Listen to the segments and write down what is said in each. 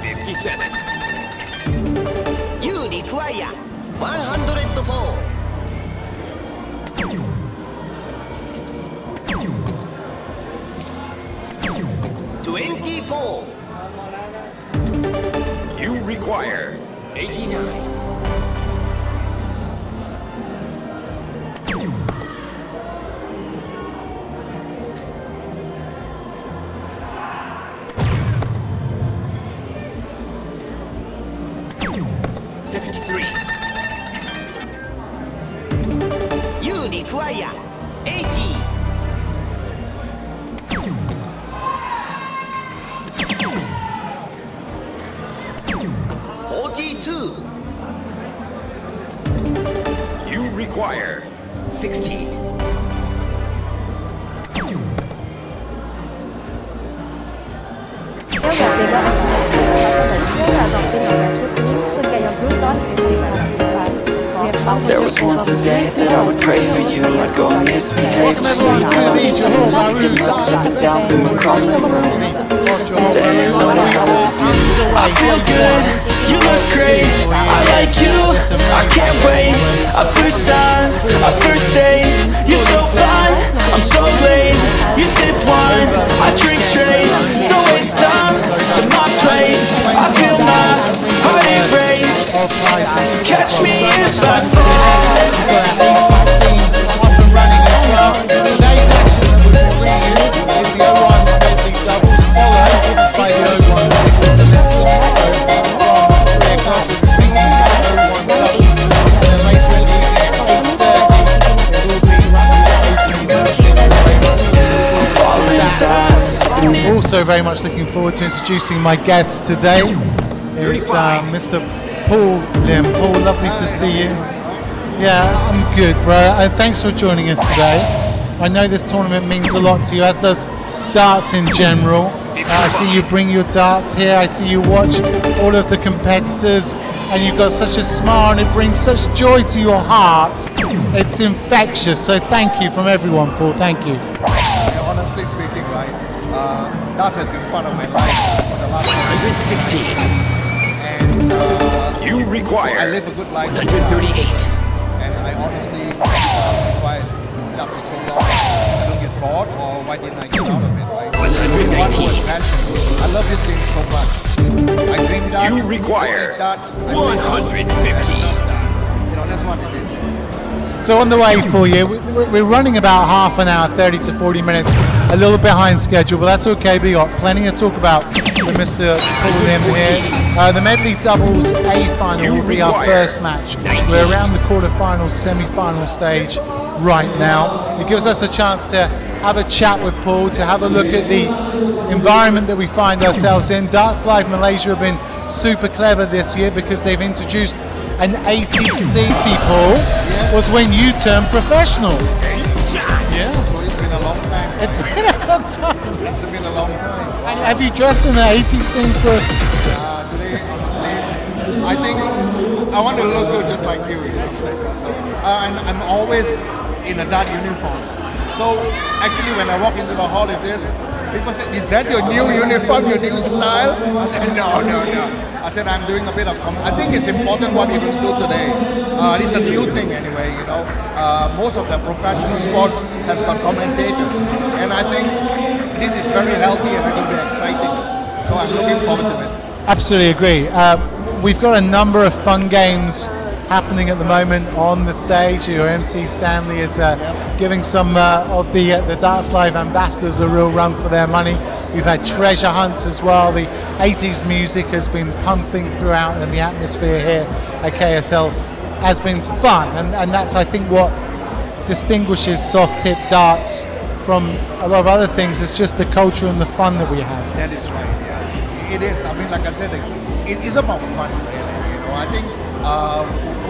57. You require 104. 24. You require 89. You require 80. 42. You require 60. 因為記得Here are adopting a retro theme, so get your grooves on and we run in class. We have fun with There your was once a day that I would pray for you. I'd go and misbehave to see you all these things. Good looks up down from across the room. Damn, what a hell of a view. I feel good, you look great. I like you, I can't wait. Our first time, our first date. You're so fine, I'm so late. You sip wine, I drink straight. Don't waste time to my place. I feel my heart erase. So catch me if I fall. Today's action that we're bringing is the 01 Medley doubles, followed by the 01 single. The next one from 3 o'clock with the pink 01 doubles, and then later in the evening at 8:30 it will be the opening I'm falling fast. Also very much looking forward to introducing my guest today. It's Mr. Paul Lim. Paul, lovely to see you. Yeah, I'm good, bro. Thanks for joining us today. I know this tournament means a lot to you, as does darts in general. I see you bring your darts here. I see you watch all of the competitors, and you've got such a smile, and it brings such joy to your heart. It's infectious. So thank you from everyone, Paul. Thank you. Honestly speaking, right, darts has been part of my life for the last 160. and You I require live a good life. 138. And I honestly, why it's been done for so long, I don't get bored, or why didn't I get out of it, right? One was passion. I love this game so much. I dream darts. You require I play darts. I play 150. I love darts. You know, that's what it is. So on the way for you, we're running about half an hour, 30 to 40 minutes, a little behind schedule, but that's okay. We got plenty to talk about with Mr. Paul Lim here. The Medley doubles A final will be our first match. We're around the quarterfinal, semi-final stage right now. It gives us a chance to have a chat with Paul, to have a look at the environment that we find ourselves in. Darts Live Malaysia have been super clever this year because they've introduced an 80s theme, Paul, was when you turned professional. Yeah. So it's been a long time. It's been a long time. It's been a long time. And have you dressed in the 80s theme for us? Today, honestly, I think I want to look good just like you, you know what I'm saying? So, and I'm always in a dart uniform. So actually when I walk into the hall like this, people say, is that your new uniform, your new style? I said, no. I said, I'm doing a bit of, I think it's important what we're going to do today. This is a new thing anyway, you know. Most of the professional sports has got commentators. And I think this is very healthy and it's going to be exciting. So I'm looking forward to it. Absolutely agree. We've got a number of fun games happening at the moment on the stage. Your MC Stanley is giving some of the Darts Live ambassadors a real run for their money. We've had treasure hunts as well. The 80s music has been pumping throughout, and the atmosphere here at KSL has been fun. And that's, I think, what distinguishes soft tip darts from a lot of other things. It's just the culture and the fun that we have. That is right, yeah. It is. I mean, like I said, it is about fun, really. You know, I think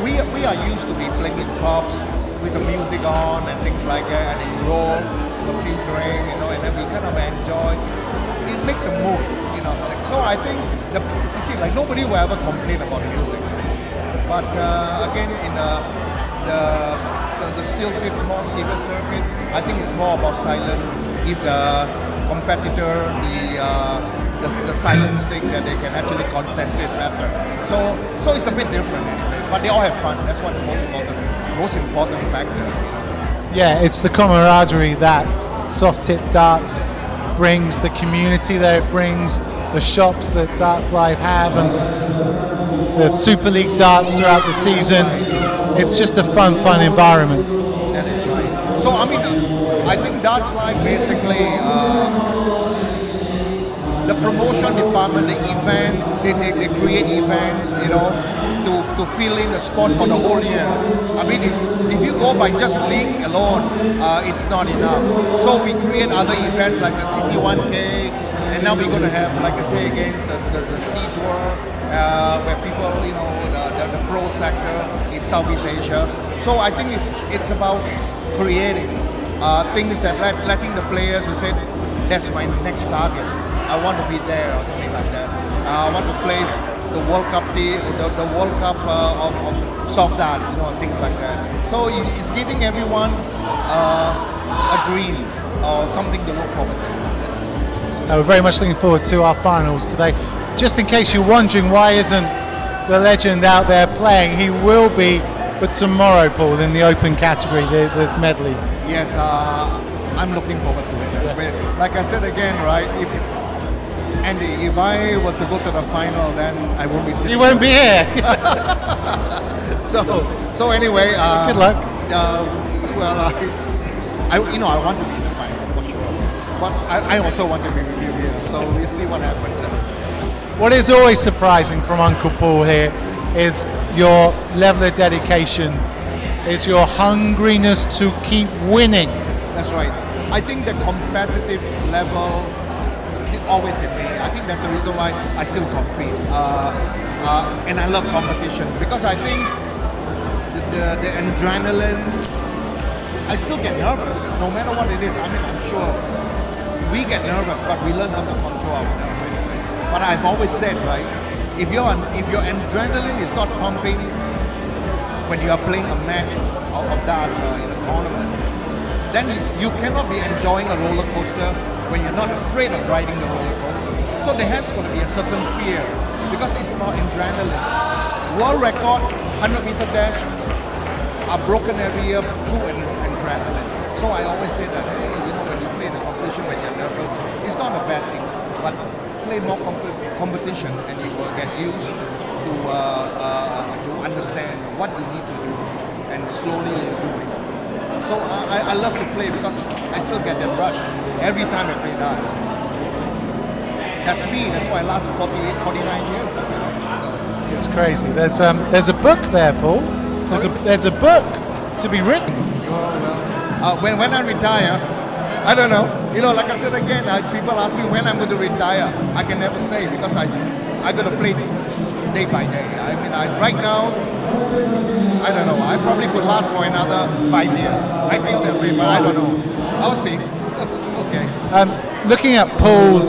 we are used to be playing in pubs with the music on and things like that, and you roll a few drinks, you know, and then we kind of enjoy. It makes the mood, you know what I'm saying? So I think, you see, like nobody will ever complain about music. But again, in the still tip more serious circuit, I think it's more about silence. If the competitor the silent stick that they can actually concentrate better. So it's a bit different anyway. But they all have fun. That's what the most important factor. You know? Yeah, it's the camaraderie that soft tip darts brings, the community that it brings, the shops that Darts Live have, and the Super League darts throughout the season. It's just a fun environment. That is right. So I mean, I think Darts Live basically the promotion department, the event, they create events, you know, to fill in the spot for the whole year. I mean, if you go by just league alone, it's not enough. So we create other events like the CC1K, and now we're going to have, like I say again, the C Tour, where people, you know, the pro sector in Southeast Asia. So I think it's about creating things that letting the players who say, that's my next target. I want to be there or something like that. I want to play the World Cup, the World Cup of soft darts, you know, and things like that. So it's giving everyone a dream or something to look forward to. We're very much looking forward to our finals today. Just in case you're wondering why isn't the legend out there playing, he will be, but tomorrow, Paul, in the open category, the medley. Yes, I'm looking forward to it. Yeah. Like I said again, right? Andy, if I were to go to the final, then I won't be sitting. You won't be here. So anyway. Good luck. Well, I want to be in the final for sure, but I also want to be with you here. So we'll see what happens. What is always surprising from Uncle Paul here is your level of dedication, is your hungriness to keep winning. That's right. I think the competitive level always in me. I think that's the reason why I still compete. And I love competition because I think the adrenaline, I still get nervous no matter what it is. I mean, I'm sure we get nervous, but we learn how to control our nerves anyway. But I've always said, right, if your adrenaline is not pumping when you are playing a match of darts in a tournament, then you cannot be enjoying a roller coaster when you're not afraid of riding the roller coaster. So there has to be a certain fear because it's about adrenaline. World record 100-meter dash are broken every year through adrenaline. So I always say that, hey, you know, when you play the competition when you're nervous, it's not a bad thing, but play more competition and you will get used to understand what you need to do and slowly you're doing it. So I love to play because I still get that rush every time I play darts. That's me. That's why I last 49 years now. You know? So. It's crazy. There's a book there, Paul. There's a book to be written. Well, when I retire, I don't know. You know, like I said again, people ask me when I'm going to retire. I can never say because I got to play day by day. I mean, right now, I don't know. I probably could last for another 5 years. I feel that way, but I don't know. I'll see. Okay. Looking at Paul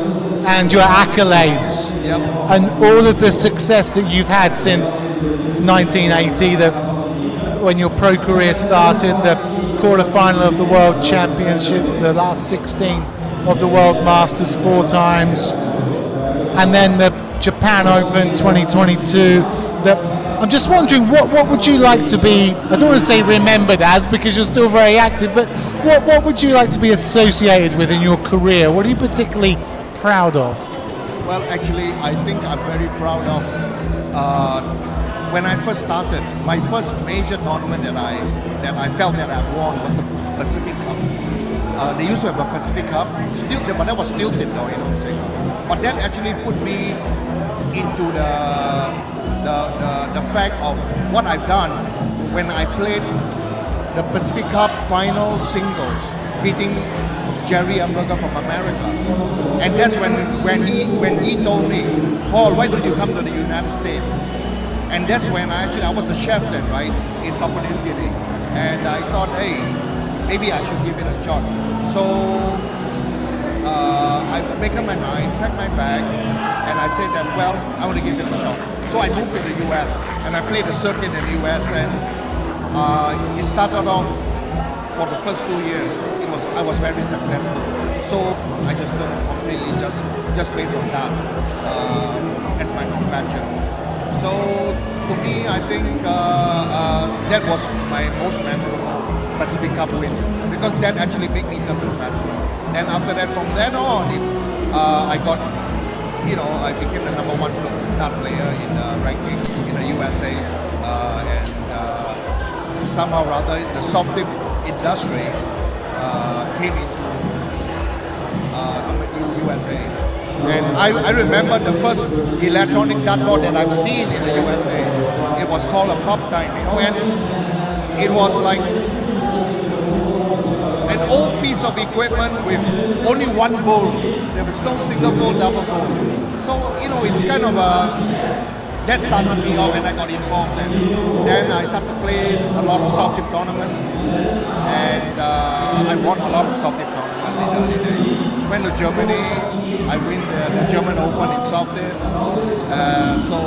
and your accolades, yep, and all of the success that you've had since 1980, when your pro career started, the quarter-final of the World Championships, the last 16 of the World Masters 4 times, and then the Japan Open 2022. I'm just wondering, what would you like to be, I don't want to say remembered as because you're still very active, but what would you like to be associated with in your career? What are you particularly proud of? Well, actually, I think I'm very proud of when I first started, my first major tournament that I felt that I won was the Pacific Cup. They used to have a Pacific Cup, but that was stilted though, you know what I'm saying? But that actually put me into the fact of what I've done when I played the Pacific Cup final singles, beating Jerry Amberger from America. And that's when he told me, Paul, why don't you come to the United States? And that's when I was a chef then, right, in Papua New Guinea. And I thought, hey, maybe I should give it a shot. So I made up my mind, packed my bag, and I said that, well, I want to give it a shot. So I moved to the US and I played the circuit in the US, and it started off for the first 2 years. I was very successful. So I just turned completely just based on darts as my profession. So to me, I think that was my most memorable Pacific Cup win because that actually made me turn professional. And after that, from then on, I got, I became the number one dart player in the ranking in the USA, and somehow or other the soft tip industry came into USA. And I remember the first electronic dartboard that I've seen in the USA. It was called a pop time, and it was like an old piece of equipment with only one bowl. There was no single bowl, double bowl. So it's kind of that started me off, and I got involved. And then I started to play a lot of soft tip tournaments, and I won a lot of soft tip tournaments in the early days. Went to Germany, I win the German Open in soft tip. So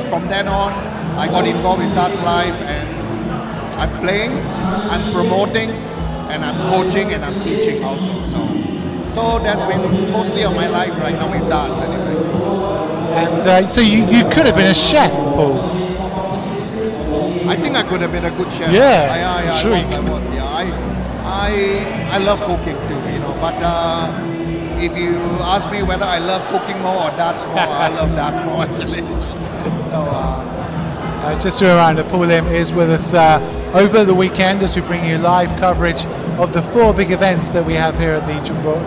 from then on, I got involved in Darts Life, and I'm playing, I'm promoting, and I'm coaching, and I'm teaching also. So that's been mostly of my life right now with darts anyway. And so you could have been a chef, Paul. I think I could have been a good chef. Yeah, I sure. was. Yeah, I love cooking too, But if you ask me whether I love cooking more or darts more, I love darts more actually. Just a reminder, Paul Lim is with us over the weekend as we bring you live coverage of the 4 big events that we have here at the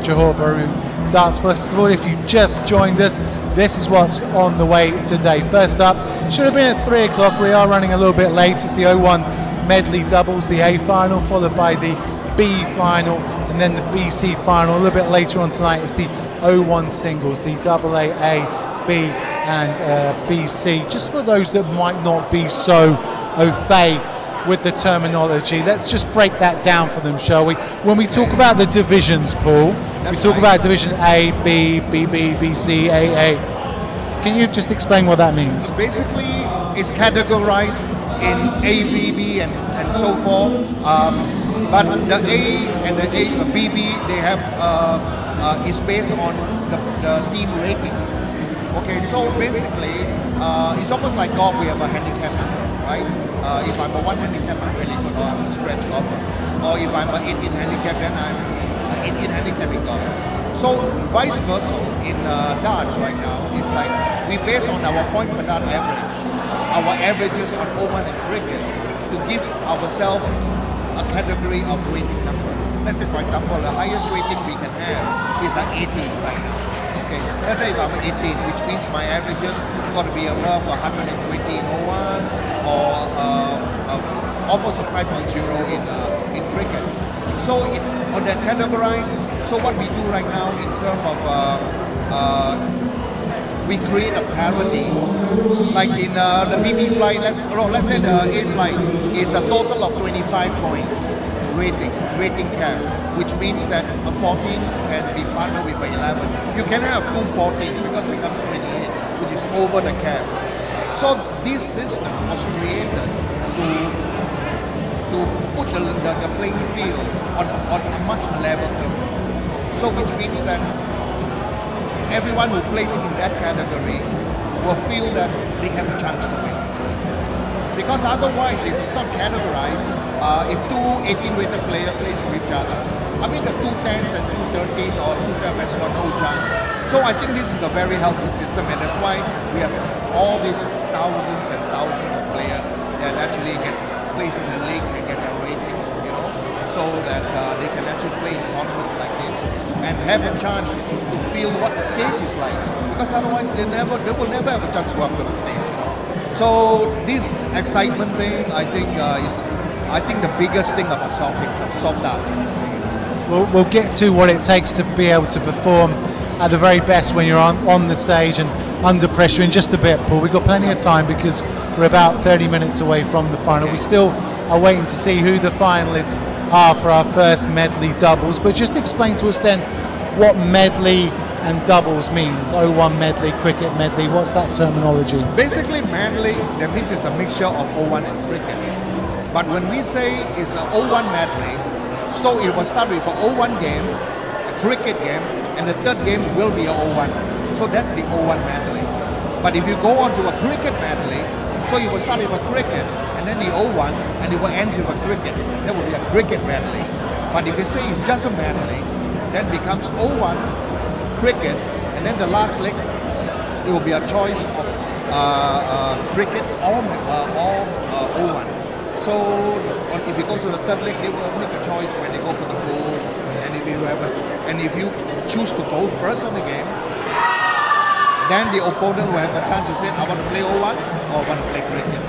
Johor Bahru Darts Festival. If you just joined us, this is what's on the way today. First up, should have been at 3 o'clock. We are running a little bit late. It's the 01 Medley doubles, the A final, followed by the B final, and then the BC final. A little bit later on tonight is the 01 singles, the AA, B and BC. Just for those that might not be so au fait with the terminology, let's just break that down for them, shall we? When we talk about the divisions, Paul, we talk about Division A, B, BB, BC, AA. Can you just explain what that means? Basically, it's categorized in A, B, B, and so forth. But the A and the BB, they have is based on the team rating. Okay, so basically, it's almost like golf. We have a handicap number, right? If I'm a 1 handicap, I'm really good, or I'm a scratch golfer. Or if I'm an 18 handicap, then I'm an 18 handicap in golf. So vice versa in darts right now, it's like we base on our point per dart average, our averages on O1 and cricket, to give ourselves a category of rating number. Let's say, for example, the highest rating we can have is an 18 right now. Okay, let's say if I'm 18, which means my averages got to be above 120 in O1 or almost a 5.0 in cricket. So on that categorized, so what we do right now in terms of we create a parity. Like in the BB flight, let's say the A flight is a total of 25 points rating cap, which means that a 14 can be partnered with an 11. You can have 2 14s because it becomes 28, which is over the cap. So this system was created to put the playing field on a much level term. So which means that everyone who plays in that category will feel that they have a chance to win. Because otherwise, if it's not categorized, if 2 18-weighted players plays with each other, I mean the 2 10s and 2 13 or 2 12 has got no chance. So I think this is a very healthy system, and that's why we have all these thousands and thousands of players that actually get placed in the league and get their rating, so that they can actually play in tournaments like this and have a chance to feel what the stage is like. Because otherwise, they will never have a chance to go up to the stage. So this excitement thing, I think, is the biggest thing about soft darts. We'll get to what it takes to be able to perform at the very best when you're on the stage and under pressure in just a bit, Paul. We've got plenty of time because we're about 30 minutes away from the final. We still are waiting to see who the finalists are for our first medley doubles. But just explain to us then what medley and doubles means. 01 medley, cricket medley, what's that terminology? Basically, medley, that means it's a mixture of 01 and cricket. But when we say it's a 01 medley, so it will start with an 01 game, cricket game, and the third game will be a O1. So that's the O1 medley. But if you go on to a cricket medley, so you will start with a cricket, and then the O1, and it will end with a cricket. That will be a cricket medley. But if you say it's just a medley, then becomes O1, cricket, and then the last leg, it will be a choice of cricket or O1. So if it goes to the third leg, they will make a choice when they go for the goal, and if you choose to go first on the game, then the opponent will have a chance to say, I want to play O1 or I want to play cricket.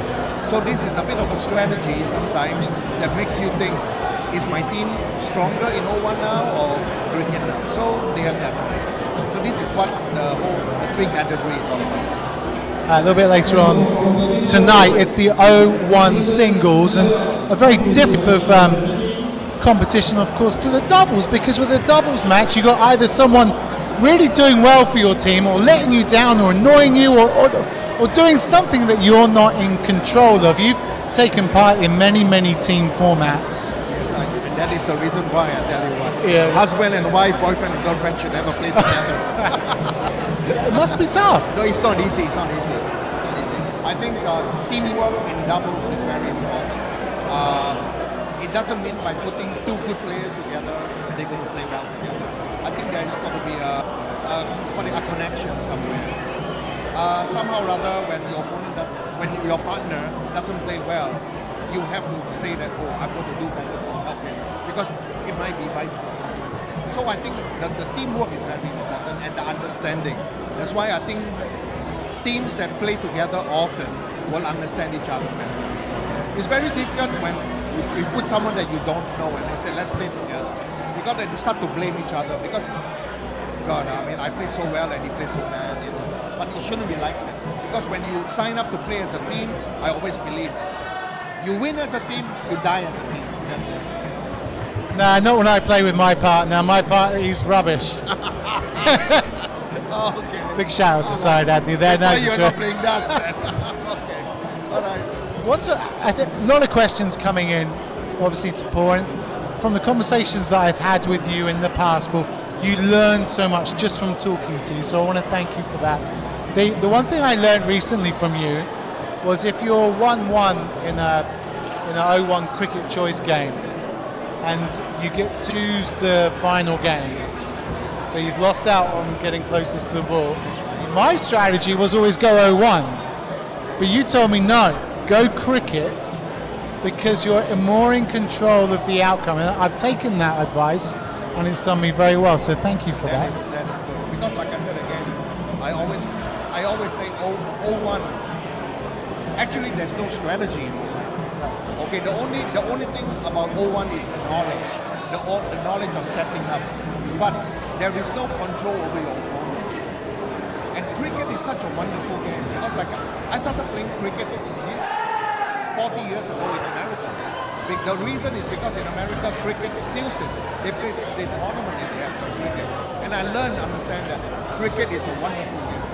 So this is a bit of a strategy sometimes that makes you think, is my team stronger in O1 now or cricket now? So they have that choice. So this is what the three category is all about. A little bit later on tonight, it's the O1 singles, and a very different competition, of course, to the doubles, because with the doubles match, you got either someone really doing well for your team, or letting you down, or annoying you, or doing something that you're not in control of. You've taken part in many team formats. Yes, and that is the reason why I tell you what. Yeah. Husband and wife, boyfriend and girlfriend should never play together. It must be tough. No, it's not easy. It's not easy. I think teamwork in doubles is very important. It doesn't mean by putting two good players together, they're going to play well together. I think there's got to be a connection somewhere. Somehow or other, when your partner doesn't play well, you have to say that, oh, I'm going to do better to help him, because it might be vice versa. So I think the teamwork is very important, and the understanding. That's why I think teams that play together often will understand each other better. It's very difficult when you put someone that you don't know and they say, let's play together. Because then you start to blame each other because, God, I mean, I play so well and he plays so bad, you know. But it shouldn't be like that. Because when you sign up to play as a team, I always believe, you win as a team, you die as a team. That's it. You know? Nah, not when I play with my partner. My partner, he's rubbish. Okay. Big shout out to Syed Adney there. That's why Nice you're to not show. playing darts then. Okay. All right. I think a lot of questions coming in, obviously, to Paul. And from the conversations that I've had with you in the past, Paul, you learn so much just from talking to you. So I want to thank you for that. The one thing I learned recently from you was if you're 1-1 in a 0-1 cricket choice game, and you get to choose the final game, so you've lost out on getting closest to the ball. My strategy was always go 0-1, but you told me no, go cricket, because you're more in control of the outcome. And I've taken that advice, and it's done me very well. So thank you for that. That is good. Because like I said again, I always say 0-1. Actually, there's no strategy in 0-1. Okay, the only thing about 0-1 is knowledge, the knowledge of setting up. But there is no control over your opponent. And cricket is such a wonderful game, because like I started playing cricket 40 years ago in America. The reason is because in America cricket stilted. They play the tournament in the after cricket. And I learned to understand that cricket is a wonderful game,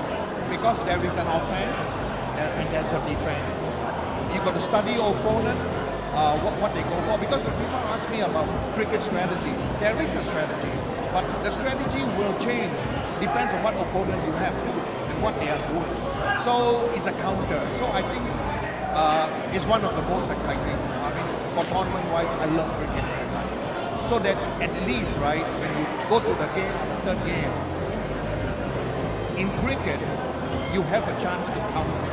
because there is an offense and there's a defense. You got to study your opponent, what they go for. Because when people ask me about cricket strategy, there is a strategy. But the strategy will change, depends on what opponent you have too, and what they are doing. So it's a counter. So I think it's one of the most exciting. I mean, for tournament-wise, I love cricket very much. So that at least, right, when you go to the game, the third game, in cricket, you have a chance to counter.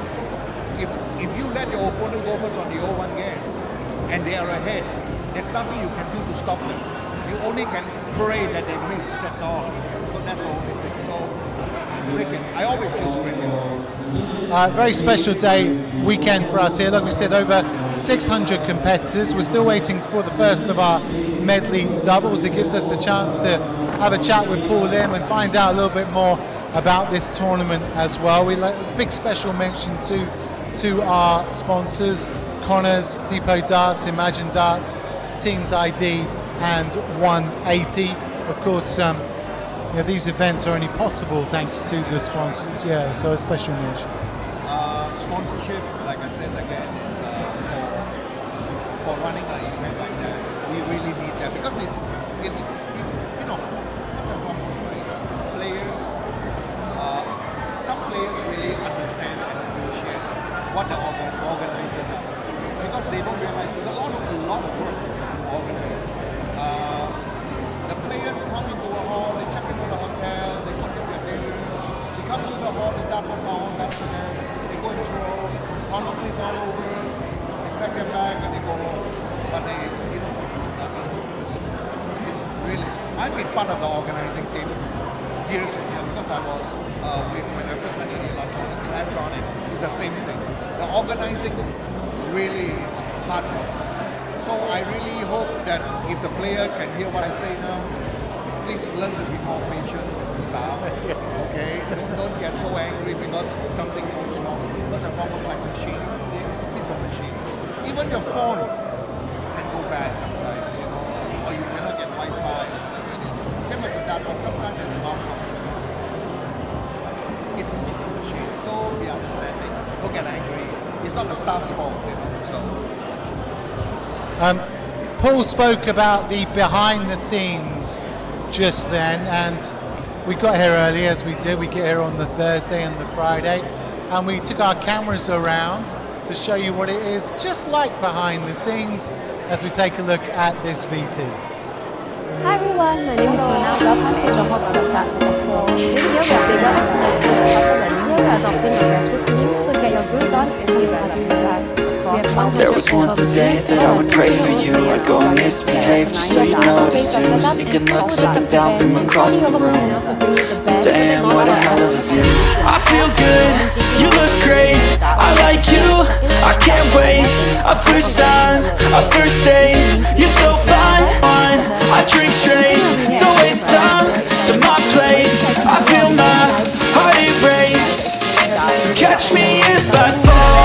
If you let your opponent go first on the 0-1 game, and they are ahead, there's nothing you can do to stop them. You only can pray that they miss, that's all. So that's the only thing. So cricket, I always choose cricket. Very special day, weekend for us here. Like we said, over 600 competitors. We're still waiting for the first of our medley doubles. It gives us the chance to have a chat with Paul Lim and find out a little bit more about this tournament as well. We like a big special mention to our sponsors, Connors, Depot Darts, Imagine Darts, Teams ID, and 180. Of course, these events are only possible thanks to the sponsors. Yeah, so a special mention. Sponsorship, like I said again, is for running an event like that. We really need that, because it's as a part of the organizing team years and years because I was when I first went in electronic, it's the same thing. The organizing really is hard work. So I really hope that if the player can hear what I say now, please learn to be more patient with the staff. Yes. Okay, don't get so angry because something goes wrong. First and foremost, like machine, it's a piece of machine. Even your phone can go bad sometimes, you know, or you cannot get Wi-Fi or whatever it is. Same as the data, sometimes there's a malfunction. It's a piece of machine, so be understanding. Don't get angry. It's not the staff's fault, you know. So. Paul spoke about the behind the scenes just then, and we got here early as we did. We get here on the Thursday and the Friday, and we took our cameras around to show you what it is just like behind the scenes as we take a look at this VT. Hi everyone, my name is Luna. Welcome to Johor Bahru Darts Festival. This year we are bigger and better than ever. This year we are adopting a retro theme, so get your brews on and come party with us. We have 100 There was once a day that I would pray for you. I'd go and misbehave just so you noticed too. Sneaking looks up and down from across the room. Damn, what a hell of a view. I feel good, you look great, I like you, I can't wait. A first time, a first date, you're so fine. I drink straight, don't waste time to my place. I feel my heart erase, so catch me if I fall.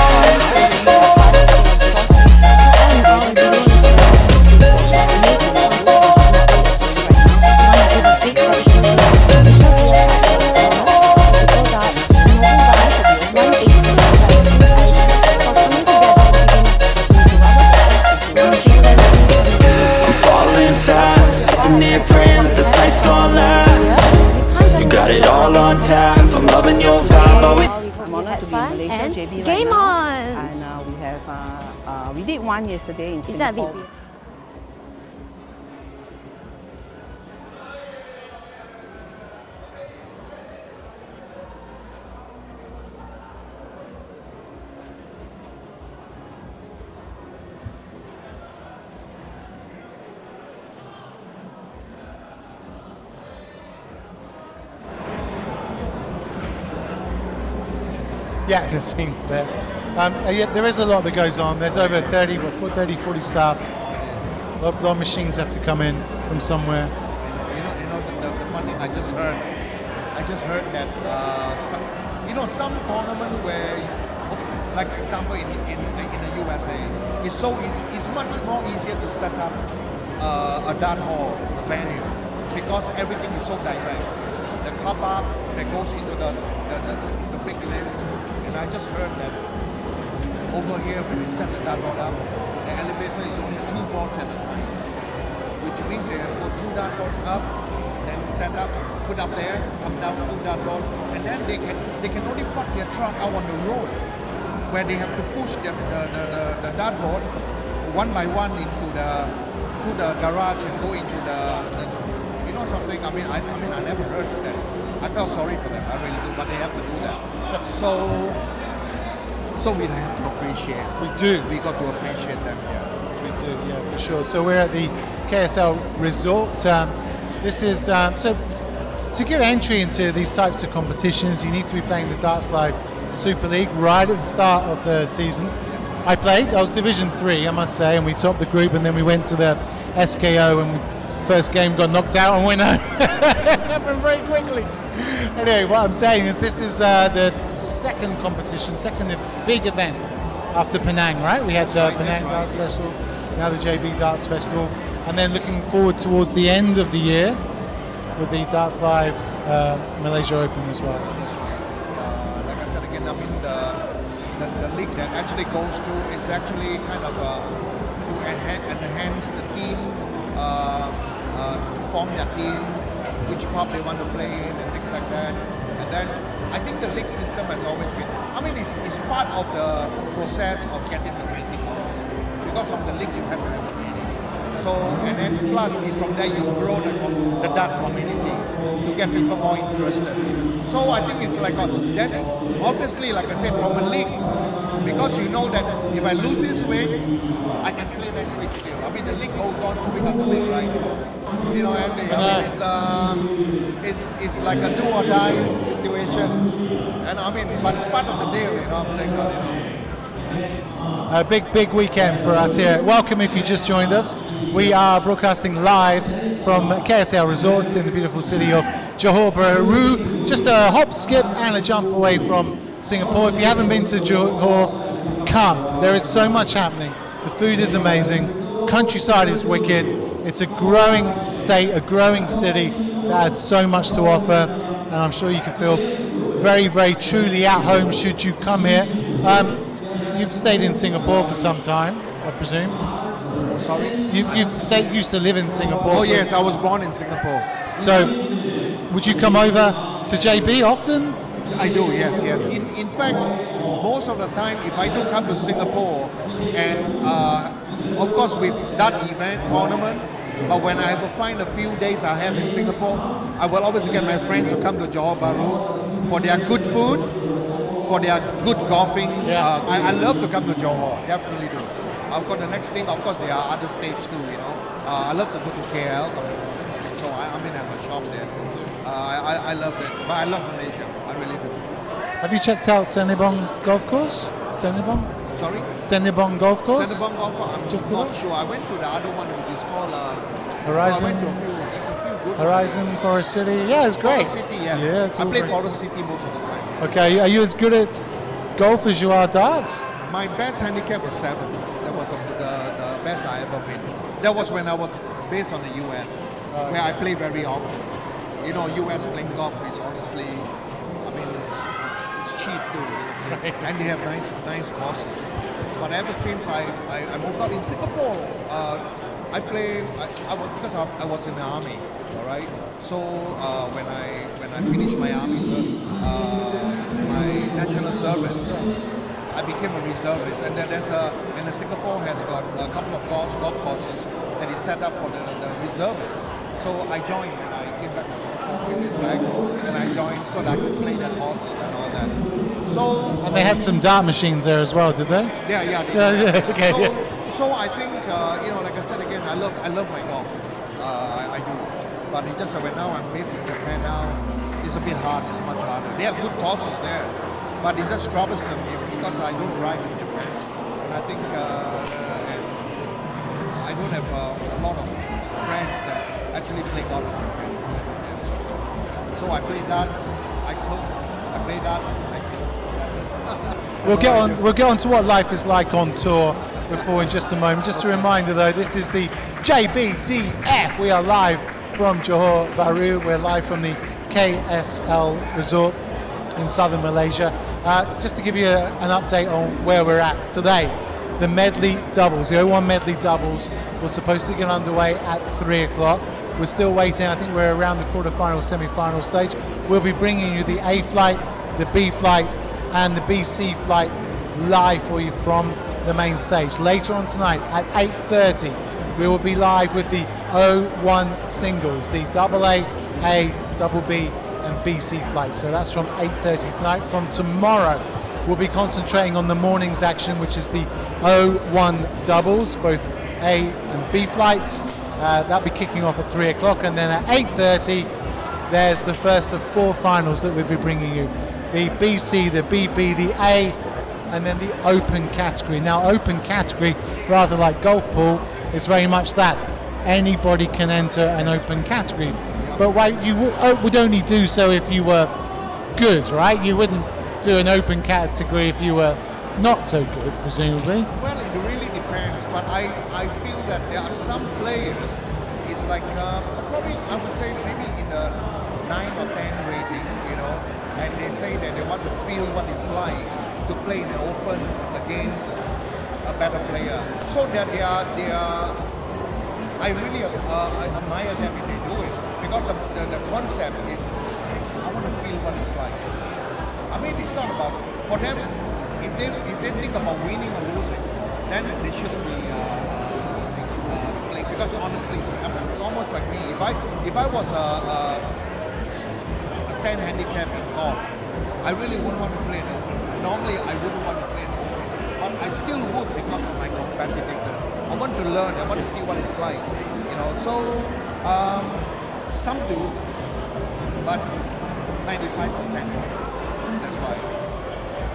Praying that this night's gonna last. You got it all on tap, I'm loving your vibe. Always. I'm honored to be in Malaysia, and JB game right now. on! And we did one yesterday in Is that a big Singapore. deal? Yes, the scenes there. Yeah, there is a lot that goes on. There's over 30, 40 staff. A lot of machines have to come in from somewhere. The funny thing I just heard that some tournament where, like example in the USA, it's so easy. It's much more easier to set up a dart hall, a venue, because everything is so direct. The car park that goes into the it's a big lift, and I just heard that over here when they set the dart board up, the elevator is only 2 boards at a time, which means they have to put 2 dart boards up, then set up, put up there, come down 2 dart board, and then they can only park their truck out on the road, where they have to push the dart board one by one through the garage and go into the something. I never heard of that. I felt sorry for them. I really do, but they have to do that. So we have to appreciate. We do. We got to appreciate them. Yeah. We do, yeah, for sure. So we're at the KSL Resort. This is so to get entry into these types of competitions, you need to be playing the Darts Live Super League right at the start of the season. I was Division 3, I must say, and we topped the group, and then we went to the SKO, and first game got knocked out and went home. It happened very quickly. Anyway, what I'm saying is this is the second competition, second big event after Penang, right? We had the Penang Darts Festival, now the JB Darts Festival, and then looking forward towards the end of the year with the Darts Live Malaysia Open as well. That's right. Like I said again, the leagues that actually goes to is actually kind of to enhance the team, form their team, which pub they want to play in and things like that. And then I think the league system has always been, it's part of the process of getting the rating out. Because from the league you have to have training. So, and then plus is from there you grow the dart community. to get people more interested. So I think it's like then obviously, like I said, from a league, because you know that if I lose this week, I can play next week still. I mean, the league goes on to become the league, right? You know, Andy, I mean, it's like a do or die situation, and I mean, but it's part of the deal, you know what I'm saying? But, you know. A big weekend for us here. Welcome if you just joined us. We are broadcasting live from KSL Resorts in the beautiful city of Johor Bahru. Just a hop, skip and a jump away from Singapore. If you haven't been to Johor, come. There is so much happening. The food is amazing. Countryside is wicked. It's a growing state, a growing city that has so much to offer, and I'm sure you can feel very truly at home should you come here. You've stayed in Singapore for some time, I presume. Sorry? You used to live in Singapore. Oh yes, I was born in Singapore. So, would you come over to JB often? I do, yes. In fact, most of the time, if I do come to Singapore, and of course with that event tournament, but when I find a few days I have in Singapore, I will always get my friends to come to Johor Bahru for their good food, for their good golfing. Yeah. I love to come to Johor, definitely do. Of course, the next thing, of course, there are other states too, you know. I love to go to KL, so I mean, I have a shop there. I love it, but I love Malaysia, I really do. Have you checked out Senibong Golf Course? Senibong? Sorry? Senibong Golf Course? Senibong Golf Course, I'm Checked it not out? sure. I went to the other one, which is called Horizon. I went to a few good Horizon, Forest City. Yeah, it's great. Forest City, yes. Yeah, it's I all play great. Forest City most of the time. Yeah. Okay, are you as good at golf as you are darts? My best handicap was 7. That was the best I ever been. That was when I was based on the US, where I play very often. You know, US playing golf is honestly, I mean, it's cheap too. You know, and they have nice courses. But ever since I moved out in Singapore, I play. Because I was in the army, all right. So when I finished my army, my national service, I became a reservist, and then and Singapore has got a couple of golf courses that is set up for the reservists. So I joined, and I came back to Singapore a few years back, and I joined so that I could play the courses and all that. So And they had some dart machines there as well, did they? yeah, they Yeah, okay, so, yeah. so I think you know, like I said again, I love my golf. I do, but it's just that when now I'm based in Japan now, it's a bit hard. It's much harder. They have good courses there, but it's just troublesome because I don't drive in Japan, and I think and I don't have a lot of friends that actually play golf in Japan. So I play darts, I cook, I play darts, I cook. That's it. We'll get on to what life is like on tour with Paul in just a moment. Just a reminder though, this is the JBDF. We are live from Johor Bahru. We're live from the KSL Resort in southern Malaysia. Just to give you an update on where we're at today, the Medley doubles, the 01 Medley doubles was supposed to get underway at 3 o'clock. We're still waiting. I think we're around the quarterfinal, semi-final stage. We'll be bringing you the A flight, the B flight, and the BC flight live for you from the main stage. Later on tonight at 8:30, we will be live with the 01 singles, the AA, A, double B, and BC flights. So that's from 8:30 tonight. From tomorrow, we'll be concentrating on the morning's action, which is the 01 doubles, both A and B flights. That'll be kicking off at 3 o'clock, and then at 8:30, there's the first of 4 finals that we'll be bringing you. The BC, the BB, the A, and then the open category. Now, open category, rather like golf pool, is very much that. Anybody can enter an open category. But wait, you would only do so if you were good, right? You wouldn't do an open category if you were not so good, presumably. Well, it really depends, but I feel that there are some players, it's like, probably I would say maybe in the 9 or 10 rating, you know, and they say that they want to feel what it's like to play in the open against a better player. So that they are I really admire them if they do it, because the concept is, I want to feel what it's like. I mean, it's not about, for them, if they think about winning or losing, then they shouldn't be playing. Because honestly, it's almost like me. If I was handicap in golf, I really wouldn't want to play in the Open. Normally, I wouldn't want to play in the Open, but I still would because of my competitiveness. I want to learn. I want to see what it's like. So some do, but 95% don't. That's why.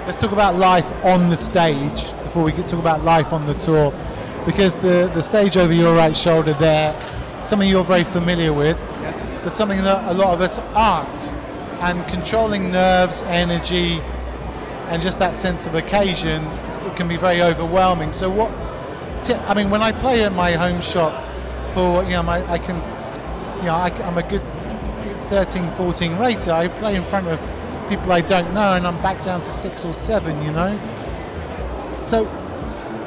Let's talk about life on the stage before we talk about life on the tour, because the stage over your right shoulder there, something you're very familiar with, Yes. but something that a lot of us aren't. And controlling nerves, energy, and just that sense of occasion, it can be very overwhelming. So what? I mean, when I play at my home shop, Paul, I'm a good 13, 14 rater. I play in front of people I don't know, and I'm back down to 6 or 7. So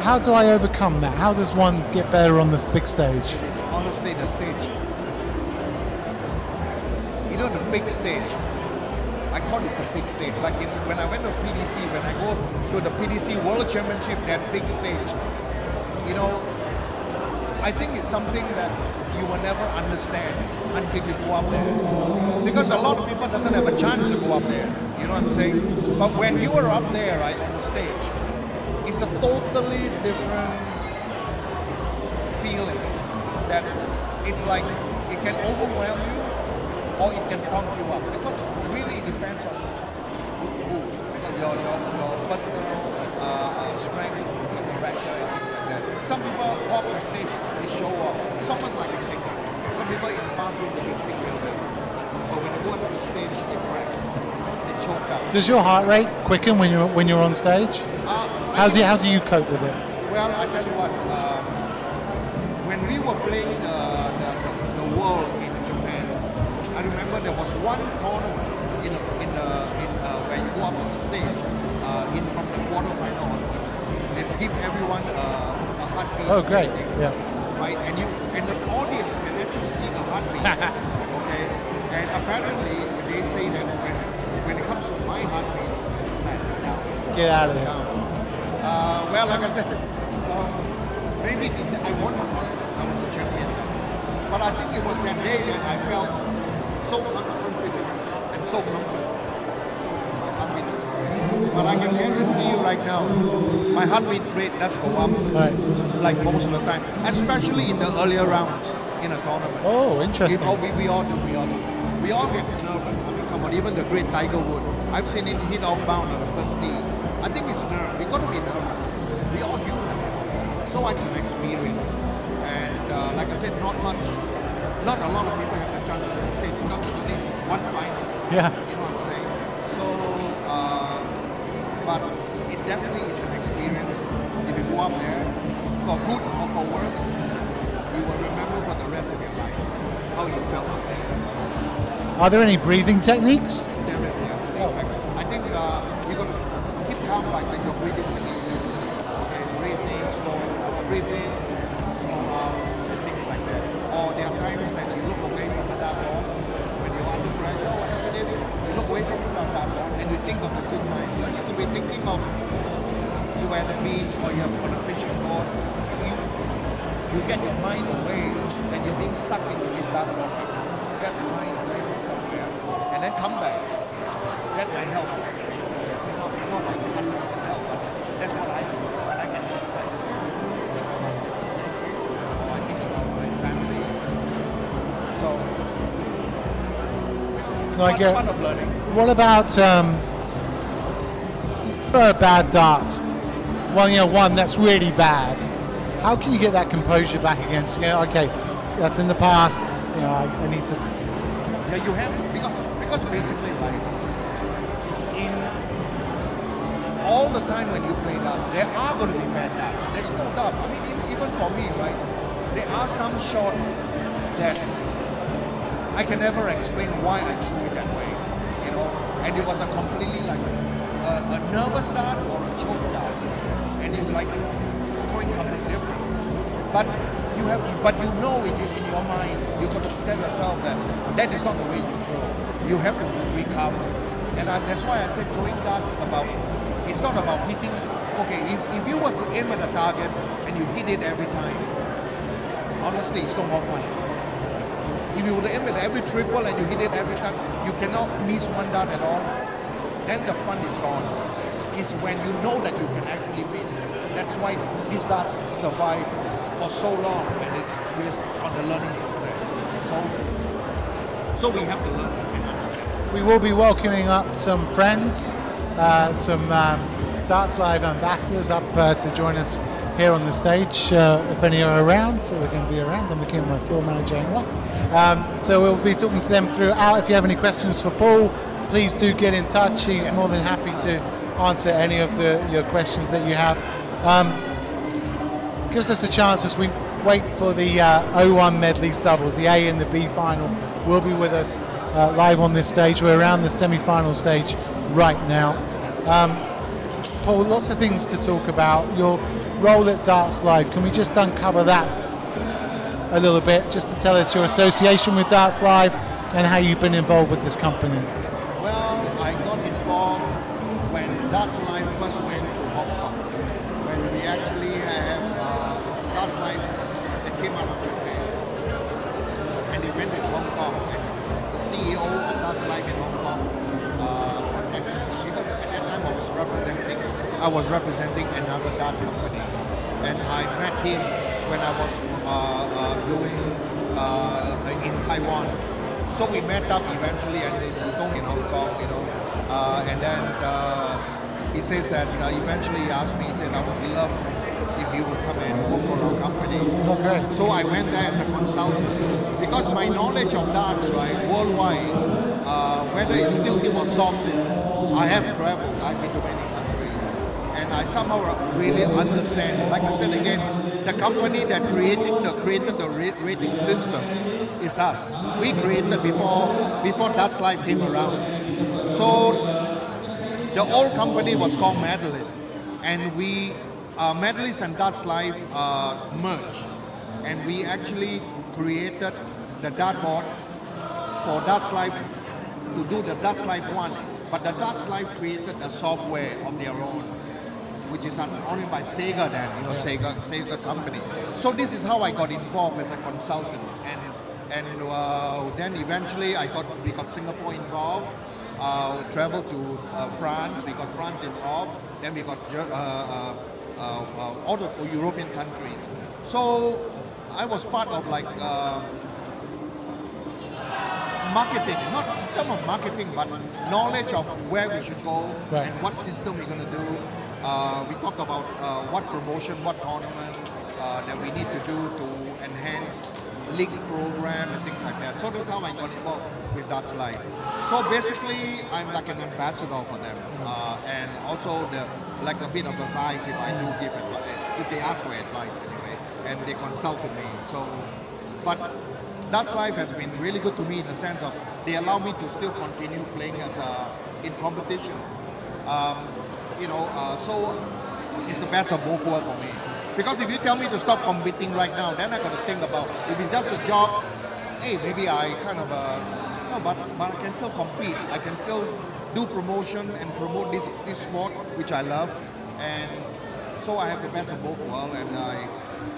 how do I overcome that? How does one get better on this big stage? It's honestly the stage. The big stage. I call this the big stage. Like when I went to PDC, when I go to the PDC World Championship, that big stage, I think it's something that you will never understand until you go up there. Because a lot of people doesn't have a chance to go up there. You know what I'm saying? But when you are up there, right, on the stage, it's a totally different feeling. That it's like it can overwhelm you or it can pump you up. Because it really depends on who. Because your personal strength, your character, and things like that. Some people walk on stage, they show up. It's almost like a singer. Some people in the bathroom, they can sing real well. But when they go up on the stage, they crack. They choke up. Does your heart rate quicken when you're on stage? How do you cope with it? Well, I tell you what. When we were playing the world in Japan, I remember there was one tournament where you go up on the stage from the quarterfinal onwards. They give everyone a heartbeat. Oh, great! Yeah. Right, and the audience can actually see the heartbeat. Okay, and apparently they say that when it comes to my heartbeat, flat down. Get out of It's there. down. Well, like I said, maybe I won the tournament. I was a champion then. But I think it was that day that I felt so confident and so comfortable. So the heartbeat was okay. But I can guarantee you right now, my heartbeat rate does go up, Right. like most of the time, especially in the earlier rounds in a tournament. Oh, interesting. We all do. We all get nervous. I mean, come on, even the great Tiger Wood. I've seen him hit outbound on the first tee. I think it's nerve. We got to be nervous. We all human, So much an experience. And like I said, not a lot of people have the chance to go on stage because it's only one final. Yeah. You know what I'm saying? So, but it definitely is an experience. If you go up there, for good or for worse, you will remember for the rest of your life how you felt up there. Are there any breathing techniques? There is, yeah. I think you're going to keep calm by your breathing technique. Okay, breathe in, slow in, breathe in, slow out, and things like that. Or there are times that you look away from the dartboard when you're under pressure, whatever it is, you look away from the dartboard and you think of the good times. Like you could be thinking of you were at the beach or you're on a fishing boat. You get your mind away and you're being sucked into this dartboard right now. Get your mind away from somewhere and then come back. That might help. Not like 100% help, but that's what I do when I get inside. I think about my kids or I think about my family. So, No, I get- part of learning. What about a bad dart? Well, one that's really bad. How can you get that composure back again? So, okay, that's in the past. I need to. Yeah, you have to because basically, right, in all the time when you play darts, there are going to be bad darts. There's no doubt. I mean, even for me, right, there are some shots that I can never explain why I threw it that way, and it was a completely like a nervous dart or a choke dart, and you like throwing something different. But you in your mind, you got to tell yourself that is not the way you throw. You have to recover, and that's why I said throwing darts it's not about hitting. Okay, if you were to aim at a target and you hit it every time, honestly, it's no more fun. If you would aim at every triple and you hit it every time, you cannot miss one dart at all. Then the fun is gone. It's when you know that you can actually miss. That's why these darts survive for so long, and it's based on the learning process. So we have to learn and understand. We will be welcoming up some friends, some Darts Live ambassadors up to join us here on the stage. If any are around, so they're going to be around. I'm looking at my floor manager anyway. So we'll be talking to them throughout. If you have any questions for Paul, please do get in touch. He's more than happy to answer any of your questions that you have. Gives us a chance as we wait for the 01 medleys doubles. The A and the B final will be with us live on this stage. We're around the semi-final stage right now. Paul, lots of things to talk about. Your role at Darts Live, can we just uncover that a little bit, just to tell us your association with Darts Live and how you've been involved with this company? Well, I got involved when Darts Live first went to Hong Kong, when we actually have Darts Live that came out of Japan, and they went to Hong Kong, and the CEO of Darts Live in Hong Kong contacted me, because at that time I was representing another dart company, and I met him when I was doing in Taiwan. So we met up eventually, and they told me in Hong Kong, and then he says that eventually he asked me, he said, I would love if you would come and work for our company. Okay. So I went there as a consultant, because my knowledge of darts, right, worldwide, whether it's steel tip or soft tip, I have traveled, I've been to many countries, and I somehow really understand. Like I said again, the company that created the rating system is us. We created before Darts Live came around. So the old company was called Medley, and we Medley and Darts Live merged, and we actually created the dartboard for Darts Live to do the Darts Live 1. But the Darts Live created a software of their own, which is owned by Sega then, Sega company. So this is how I got involved as a consultant, and then eventually we got Singapore involved, traveled to France, we got France involved, then we got all the European countries. So I was part of like marketing, not in terms of marketing, but knowledge of where we should go and what system we're going to do. We talked about what promotion, what tournament that we need to do to enhance league program and things like that. So that's how I got involved with Darts Live. So basically, I'm like an ambassador for them, and also like a bit of advice if I do give advice, if they ask for advice anyway, and they consulted me. So, but Darts Live has been really good to me in the sense of they allow me to still continue playing as in competition. So it's the best of both worlds for me. Because if you tell me to stop competing right now, then I got to think about if it's just a job. Hey, maybe I kind of no, but I can still compete. I can still do promotion and promote this sport which I love, and so I have the best of both worlds, and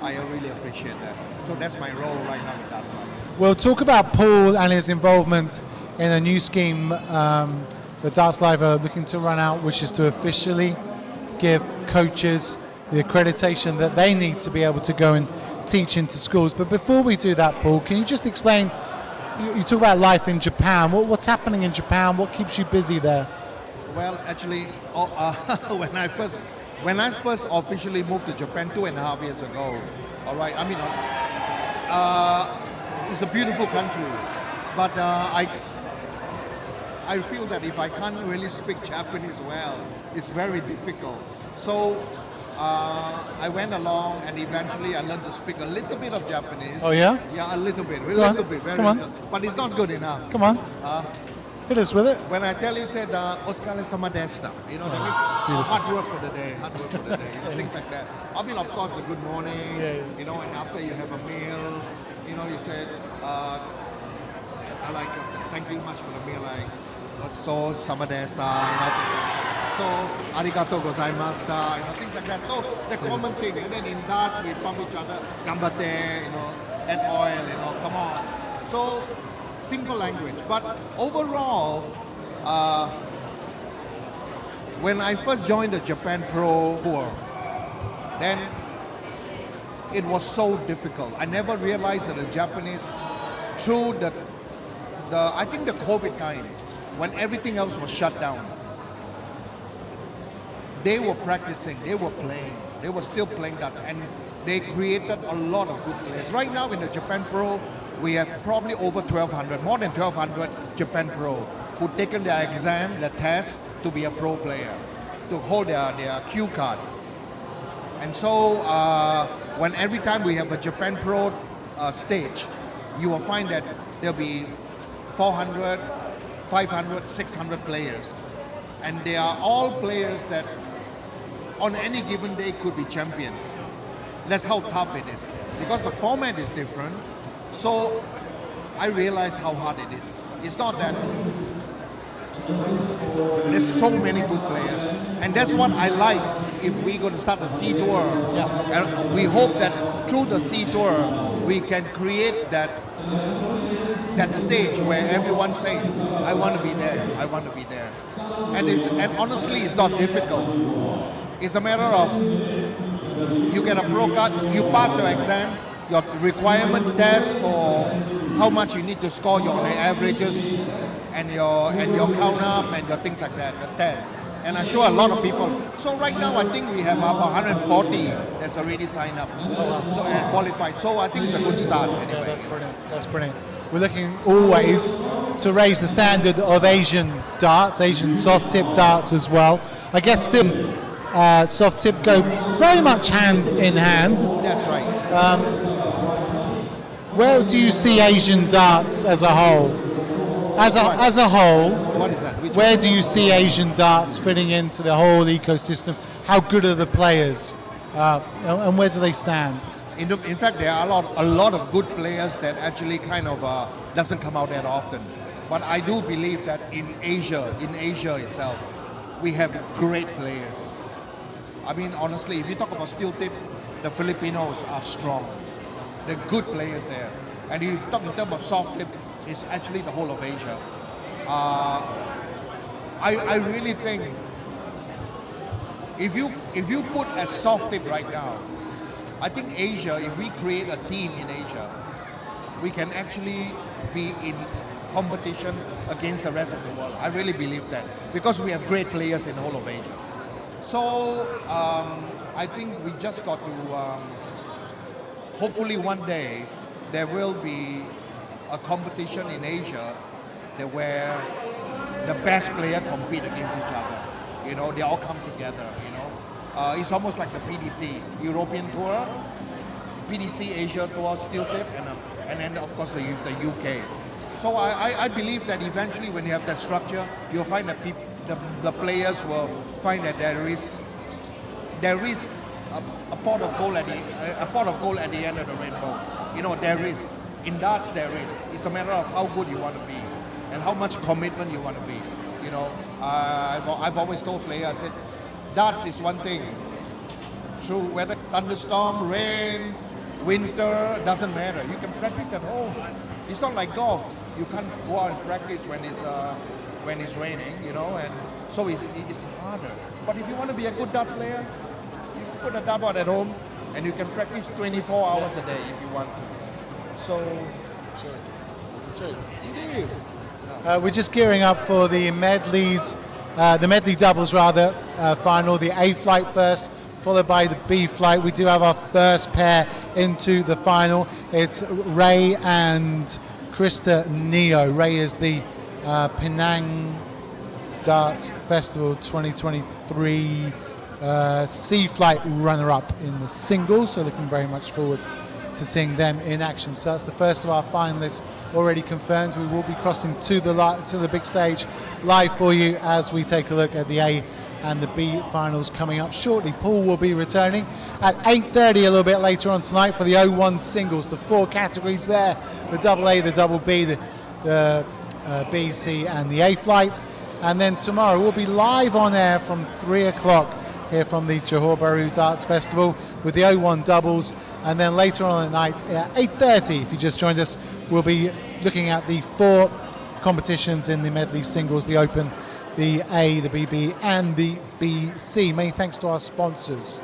I really appreciate that. So that's my role right now with Darts Live. We'll talk about Paul and his involvement in a new scheme that Darts Live are looking to run out, which is to officially give coaches the accreditation that they need to be able to go and teach into schools. But before we do that, Paul, can you just explain, you talk about life in Japan, what's happening in Japan, what keeps you busy there? Well, actually, when I first officially moved to Japan 2.5 years ago, all right, I mean, it's a beautiful country, but I feel that if I can't really speak Japanese well, it's very difficult. So I went along, and eventually I learned to speak a little bit of Japanese. Oh yeah? Yeah, a little bit, very Come on. little. But it's not good enough. Come on, hit us with it. When I tell you, said "Oskare sama deshita," that means hard work for the day, things like that. I mean, of course, the good morning, and after you have a meal, you said, I like, thank you much for the meal, like, so sama desa, so arigato gozaimashita, things like that. So the common thing, and then in Dutch we pump each other, gambate, add oil, come on. So, simple language. But overall, when I first joined the Japan Pro Tour, then it was so difficult. I never realized that the Japanese, through the I think the COVID time, when everything else was shut down, they were practicing, they were playing, they were still playing that, and they created a lot of good players. Right now in the Japan Pro, we have probably over 1,200, more than 1,200 Japan Pro who've taken their exam, their test to be a pro player, to hold their Q card. And so when every time we have a Japan Pro stage, you will find that there'll be 400, 500, 600 players. And they are all players that on any given day could be champions. That's how tough it is. Because the format is different, so I realize how hard it is. It's not that there's so many good players. And that's what I like if we're going to start the C Tour. And we hope that through the C Tour, we can create that stage where everyone says, I want to be there, I want to be there. And honestly, it's not difficult. It's a matter of you get a pro card, you pass your exam, your requirement test for how much you need to score your averages and your count up and your things like that, the test. And I'm sure a lot of people. So right now, I think we have about 140 that's already signed up, so and qualified. So I think it's a good start anyway. Yeah, that's brilliant. That's brilliant. We're looking always to raise the standard of Asian darts, Asian soft tip darts as well. I guess still soft tip go very much hand in hand. That's right. Where do you see Asian darts as a whole? As a whole, What is that? where do you see Asian darts fitting into the whole ecosystem? How good are the players, and where do they stand? In fact, there are a lot of good players that actually kind of doesn't come out that often. But I do believe that in Asia itself, we have great players. I mean, honestly, if you talk about steel tip, the Filipinos are strong. They're good players there. And if you talk in terms of soft tip, it's actually the whole of Asia. I really think if you put a soft tip right now, I think Asia, if we create a team in Asia, we can actually be in competition against the rest of the world. I really believe that because we have great players in the whole of Asia. So I think we just got to, hopefully one day, there will be a competition in Asia that where the best player compete against each other. You know, they all come together, you know. It's almost like the PDC, European Tour, PDC Asia Tour, steel tip, and then of course the UK. So I believe that eventually when you have that structure, you'll find that the players will find that there is a pot of gold at the end of the rainbow. You know, there is. In darts, there is. It's a matter of how good you want to be and how much commitment you want to be. You know, I've always told players, I said, darts is one thing. Through whether thunderstorm, rain, winter, doesn't matter. You can practice at home. It's not like golf. You can't go out and practice when it's raining, you know, and so it's harder. But if you want to be a good dart player, you can put a dartboard at home and you can practice 24 hours a day if you want to. So It's true. it is. We're just gearing up for the medleys, the medley doubles rather, final, the A flight first, followed by the B flight. We do have our first pair into the final. It's Ray and Krista Neo. Ray is the Penang Darts Festival 2023 C flight runner-up in the singles, so looking very much forward to seeing them in action. So that's the first of our finalists already confirmed. We will be crossing to the big stage live for you as we take a look at the A and the B finals coming up shortly. Paul will be returning at 8:30 a little bit later on tonight for the 01 singles, the four categories there, the double A, the double B, the B, C and the A flight. And then tomorrow we'll be live on air from 3 o'clock here from the Johor Bahru Darts Festival with the 01 doubles, and then later on at night at 8:30, if you just joined us, we'll be looking at the 4 competitions in the medley singles, the Open, the A, the BB, and the BC. Many thanks to our sponsors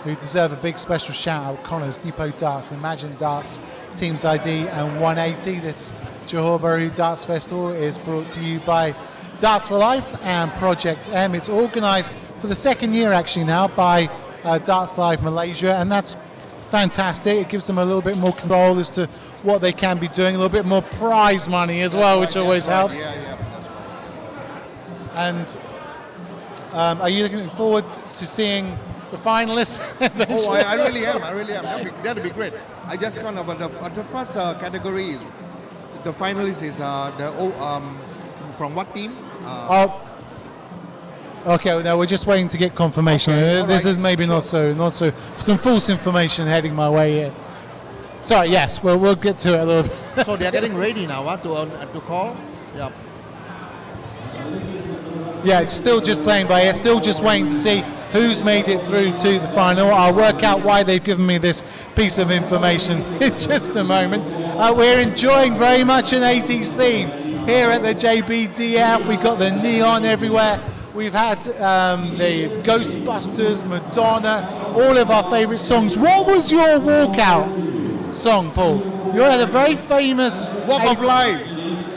who deserve a big special shout out: Connors, Depot Darts, Imagine Darts, Teams ID, and 180. This Johor Bahru Darts Festival is brought to you by Darts for Life and Project M. It's organised for the 2nd year actually now by Darts Live Malaysia, and that's fantastic. It gives them a little bit more control as to what they can be doing, a little bit more prize money as well, which always helps. And are you looking forward to seeing the finalists? Oh, I really am. That'd be great. I just kind of the first category is the finalists is from what team? Okay, no, we're just waiting to get confirmation. Okay, This right. is maybe not so. Some false information heading my way here. Sorry, yes, we'll get to it a little bit. So they're getting ready now to call. Yeah. Yeah, it's still just playing by ear, still just waiting to see who's made it through to the final. I'll work out why they've given me this piece of information in just a moment. We're enjoying very much an 80s theme here at the JBDF. We've got the neon everywhere. We've had the Ghostbusters, Madonna, all of our favourite songs. What was your walkout song, Paul? You had a very famous... Walk of Life.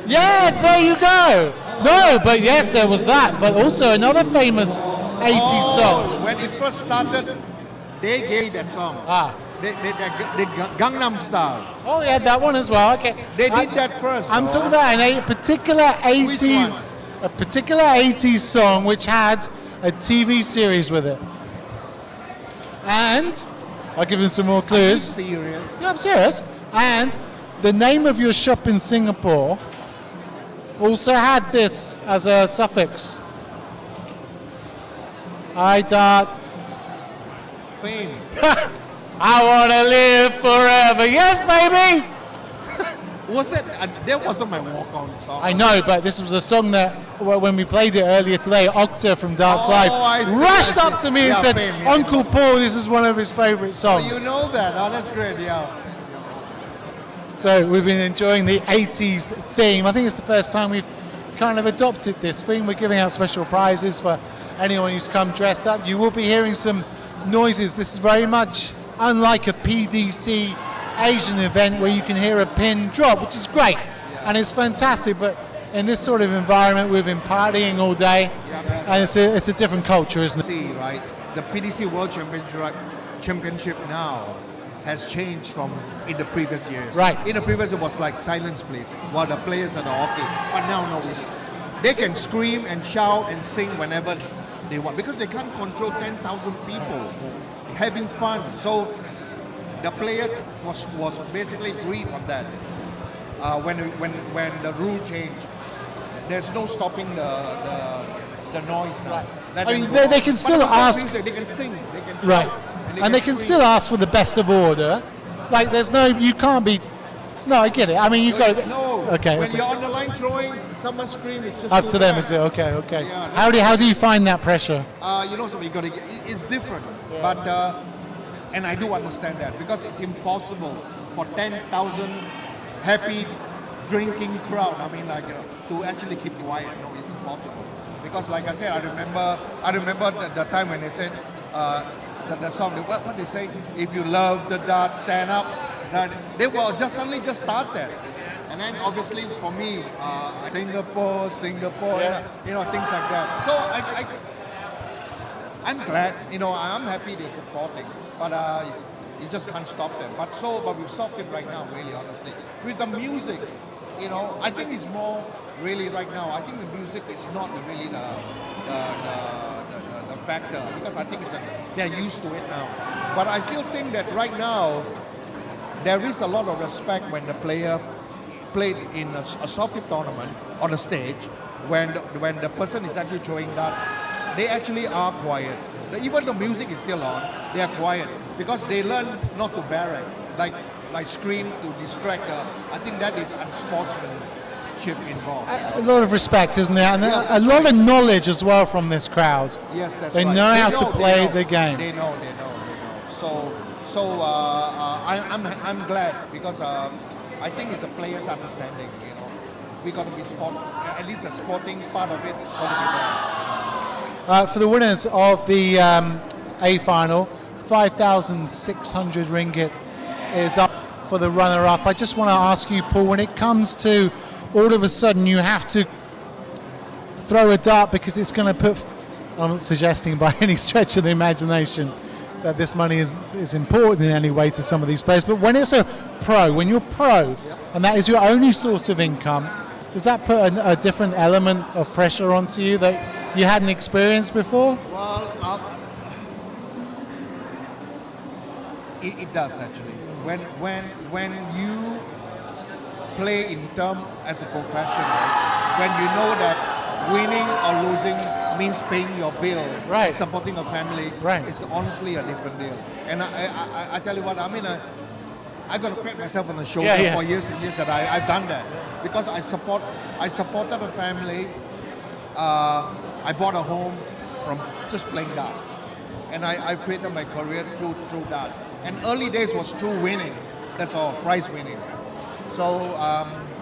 Yes, there you go. No, but yes, there was that. But also another famous 80s song. When it first started, they gave that song. The Gangnam Style. Oh, yeah, that one as well. Okay. They did that first. I'm talking about a particular 80s, a particular 80s song which had a TV series with it. And I'll give you some more clues. Are you serious? Yeah, I'm serious. And the name of your shop in Singapore also had this as a suffix. Dart. Fame. I want to live forever. Yes, baby. Was it? That wasn't my walk-on song. I know, but this was a song that when we played it earlier today, Octa from Darts Live I see, rushed I see. up to me and Yeah, said, Fame, yeah. Uncle Paul, this is one of his favourite songs. You know that. Oh, that's great. Yeah. So we've been enjoying the 80s theme. I think it's the first time we've kind of adopted this theme. We're giving out special prizes for anyone who's come dressed up. You will be hearing some noises. This is very much unlike a PDC Asian event where you can hear a pin drop, which is great and it's fantastic. But in this sort of environment, we've been partying all day, and it's a different culture, isn't it? See, right? The PDC World Championship now has changed from in the previous years. Right. In the previous, it was like silence place while the players are hockey. But now, no, they can scream and shout and sing whenever they want because they can't control 10,000 people having fun. So the players was basically briefed on that when the rule changed. There's no stopping the noise now. Let I mean, them go. they can But still it's not ask. music, they can sing, they can shout, Right. And they can scream. still ask for the best of order. Like, there's no, you can't be. No, I get it. I mean, you've got to. No. Okay. When okay. you're on the line throwing, someone screams. It's just Up too to them, bad. is it? Okay, okay. Yeah, How do you find that pressure? You know something, you got to. It's different, but and I do understand that because it's impossible for 10,000 happy drinking crowd. I mean, like to actually keep quiet. No, it's impossible because, like I said, I remember the time when they said the song. What they say? If you love the dart, stand up. They will just suddenly just start that. And then obviously for me, Singapore, you know, things like that. So I'm glad, you know, I'm happy they're supporting, but you just can't stop them. But we've stopped it right now, really, honestly. With the music, you know, I think it's more really right now. I think the music is not really the factor because I think they're used to it now. But I still think that right now there is a lot of respect when the player played in a soft tip tournament on a stage when the person is actually throwing darts. They actually are quiet. Even the music is still on, they are quiet because they learn not to barrack, like scream to distract. I think that is unsportsmanship involved. A lot of respect, isn't there? And Yes, a that's lot right. of knowledge as well from this crowd. Yes, that's They right. know how to play know. the game. They know. So I'm glad because I think it's a player's understanding. You know, we got to be sport. At least the sporting part of it got to be there. For the winners of the A final, 5,600 ringgit is up for the runner-up. I just want to ask you, Paul, when it comes to all of a sudden you have to throw a dart because it's going to put, I'm not suggesting by any stretch of the imagination that this money is important in any way to some of these players, but when it's a pro, when you're pro, and that is your only source of income, does that put a different element of pressure onto you that you hadn't experienced before? Well, it does actually. When you play in term as a professional, when you know that winning or losing means paying your bill, right, supporting a family, right, it's honestly a different deal. And I tell you what, I mean, I got to pat myself on the shoulder for years and years that I've done that because I supported a family. I bought a home from just playing darts, and I created my career through darts. And early days was through winnings. That's all, prize winning. So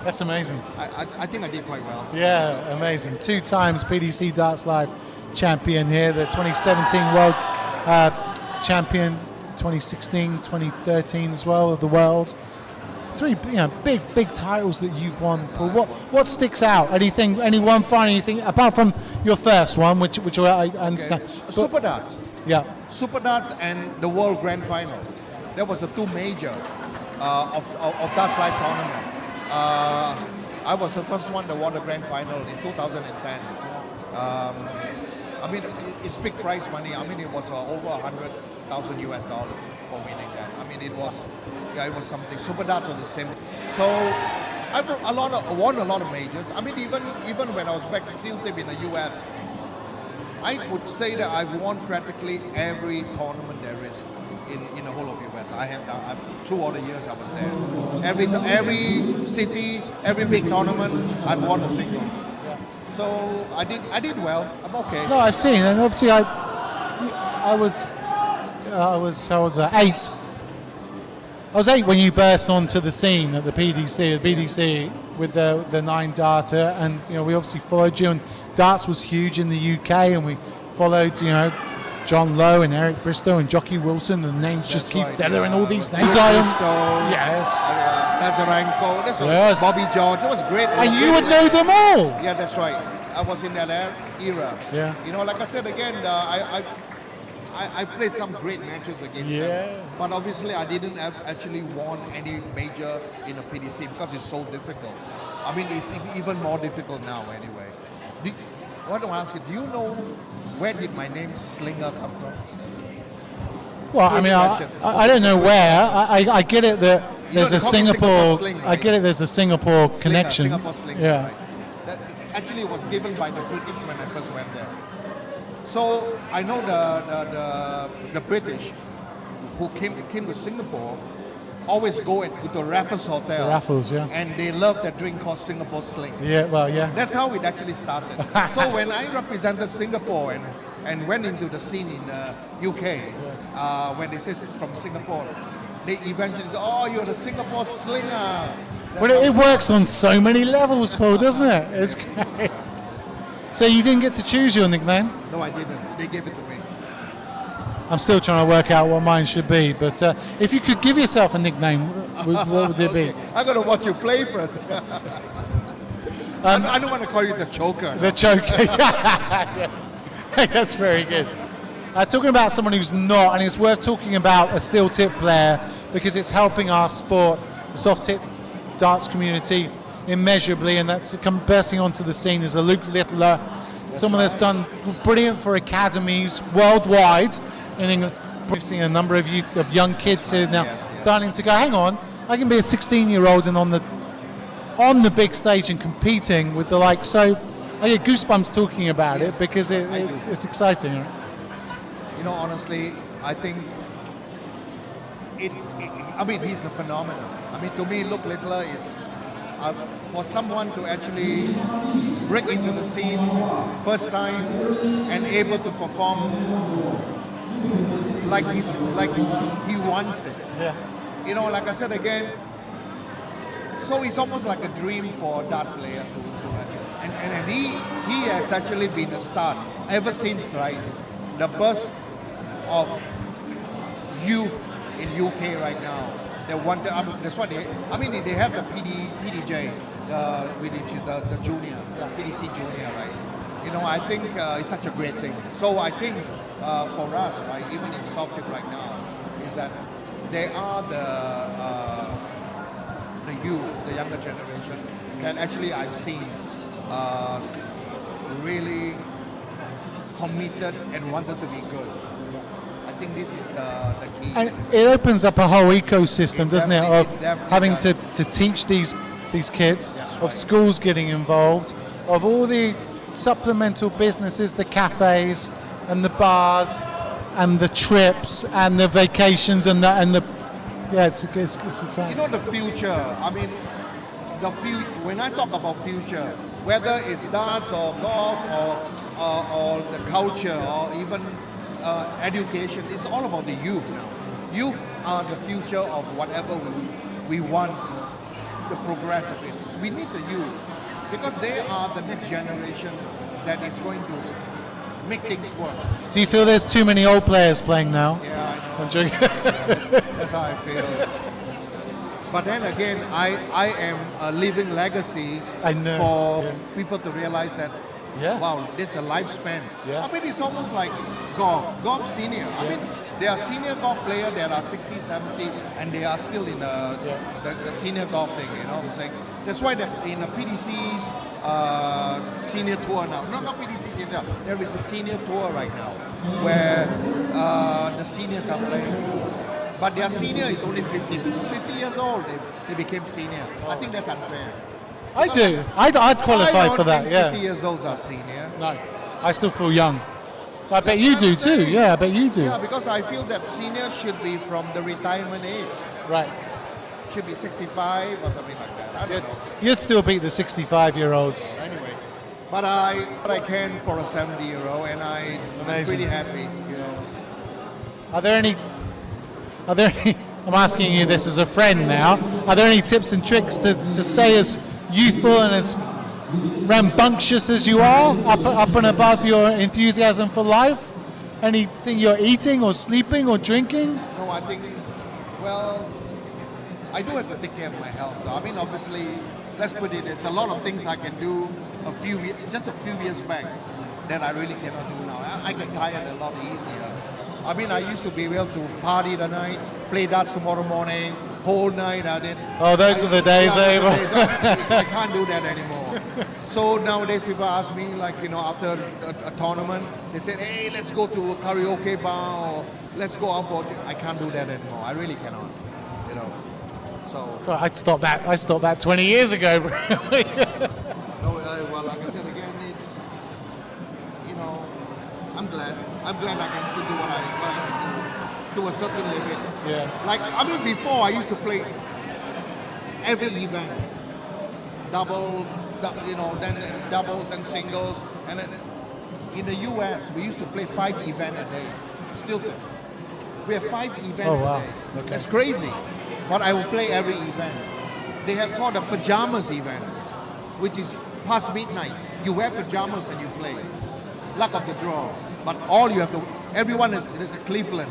that's amazing. I think I did quite well. Yeah, amazing. 2 times PDC Darts Live champion here, the 2017 World Champion, 2016, 2013 as well of the world. 3 big titles that you've won, Paul. What sticks out? Any one final you think, apart from your first one, which I understand? Okay. Super Darts. Yeah. Super Darts and the World Grand Final. That was the 2 major of Darts Live tournament. I was the first one that won the Grand Final in 2010. I mean, it's big prize money. I mean, it was over $100,000 US for winning that. I mean, it was something. Super Darts was the same. So I won a lot of majors. I mean, even when I was back still in the US, I would say that I've won practically every tournament there is in the whole of US. I have done through all the years I was there. Every city, every big tournament, I've won a single. So I did well. I'm okay. No, I've seen, and obviously I was 8. I was 8 when you burst onto the scene at the BDC with the 9 darter, and we obviously followed you. And darts was huge in the UK, and we followed John Lowe and Eric Bristow and Jockey Wilson. The names just keep tethering all these names. Yes. Lazarenko. Yes. Bobby George. It was great. And you would know them all. Yeah, that's right. I was in that era. Yeah. Like I said again, I played some great matches against them. But obviously, I didn't have actually won any major in a PDC because it's so difficult. I mean, it's even more difficult now anyway. I want to ask you, do you know where did my name Slinger come from? Well, I mean, I don't know where. I get it that there's a Singapore. I get it. There's a Singapore connection. Singapore Slinger. Yeah. Right? That actually was given by the British when I first went there. So I know the British who came to Singapore always go to the Raffles Hotel. Raffles, yeah. And they love that drink called Singapore Sling. Yeah, well, yeah. That's how it actually started. So when I represented Singapore and went into the scene in the UK, when they say from Singapore, they eventually say, "Oh, you're the Singapore Slinger." Well, it works on so many levels, Paul, doesn't it? It's great. So you didn't get to choose your nickname? No, I didn't. They gave it to me. I'm still trying to work out what mine should be, but if you could give yourself a nickname, what would it be? I'm going to watch you play first. I don't want to call you the choker. The choker. That's very good. Talking about someone who's not, and it's worth talking about a steel tip player because it's helping our sport, the soft tip darts community, immeasurably, and that's come bursting onto the scene as a Luke Littler, someone that's done brilliant for academies worldwide in England. We've seen a number of young kids here now starting to go, hang on, I can be a 16-year-old and on the big stage and competing with the like. So I get goosebumps talking about it because it's exciting. Right? Honestly, I think I mean, he's a phenomenon. I mean, to me, Luke Littler is for someone to actually break into the scene first time and able to perform like he wants it. Yeah. Like I said again, So it's almost like a dream for a dart player to actually. And he has actually been a start ever since, right? The burst of youth in UK right now. They want to, that's what they have the PDJ, which is the junior, PDC junior, right? You know, I think it's such a great thing. So I think for us, right, even in soft tip right now, is that they are the youth, the younger generation that actually I've seen really committed and wanted to be good. I think this is the key. And it opens up a whole ecosystem, doesn't it, of definitely having does. to teach these kids, That's of right. schools getting involved, of all the supplemental businesses, the cafes and the bars and the trips and the vacations and the yeah, it's exciting. You know, the future, I mean, when I talk about future, whether it's dance or golf or the culture or even education, it's all about the youth now. Youth are the future of whatever we want, the progress of it. We need the youth because they are the next generation that is going to make things work. Do you feel there's too many old players playing now? Yeah, I know. I'm joking. That's how I feel. But then again, I am a living legacy I know, for yeah. people to realize that, Yeah. wow, this is a lifespan. Yeah. I mean, it's almost like golf senior. I mean, there are senior golf players that are 60, 70, and they are still in the senior golf thing, you know. It's like, that's why in the PDC's senior tour now, not PDC senior, there is a senior tour right now where the seniors are playing. But their senior is only 50 years old. They became senior. I think that's unfair. I do. I'd qualify I don't for that. think Yeah. 50 years old are senior. No, I still feel young. I bet you do too. Yeah, I bet you do. Yeah, because I feel that senior should be from the retirement age. Right. Should be 65 or something like that. I don't know. You'd still beat the 65-year-olds. Anyway, but I can for a 70-year-old, and I'm Amazing. pretty happy. You know. Are there any? I'm asking you this as a friend now. Are there any tips and tricks to stay as youthful and as rambunctious as you are, up and above your enthusiasm for life? Anything you're eating or sleeping or drinking? No, I think, well, I do have to take care of my health. I mean, obviously, let's put it, there's a lot of things I can do just a few years back that I really cannot do now. I get tired a lot easier. I mean, I used to be able to party the night, play darts tomorrow morning, whole night I did. Oh, those are the days, yeah, eh? those are the days. I can't do that anymore. So nowadays people ask me, like, you know, after a tournament, they say, hey, let's go to a karaoke bar or let's go out for. I can't do that anymore. I really cannot, you know. So, I stopped that 20 years ago. no, well, like I said again, it's, you know, I'm glad I can still do what I can do to a certain limit. Yeah. Like, I mean, before I used to play every event, doubles, you know, then doubles and singles, and then in the US we used to play 5 events a day. Still do. We have 5 events Oh, wow. a day. Okay. That's crazy. But I will play every event. They have called a pajamas event, which is past midnight. You wear pajamas and you play. Luck of the draw. But all you have to, everyone is a Cleveland.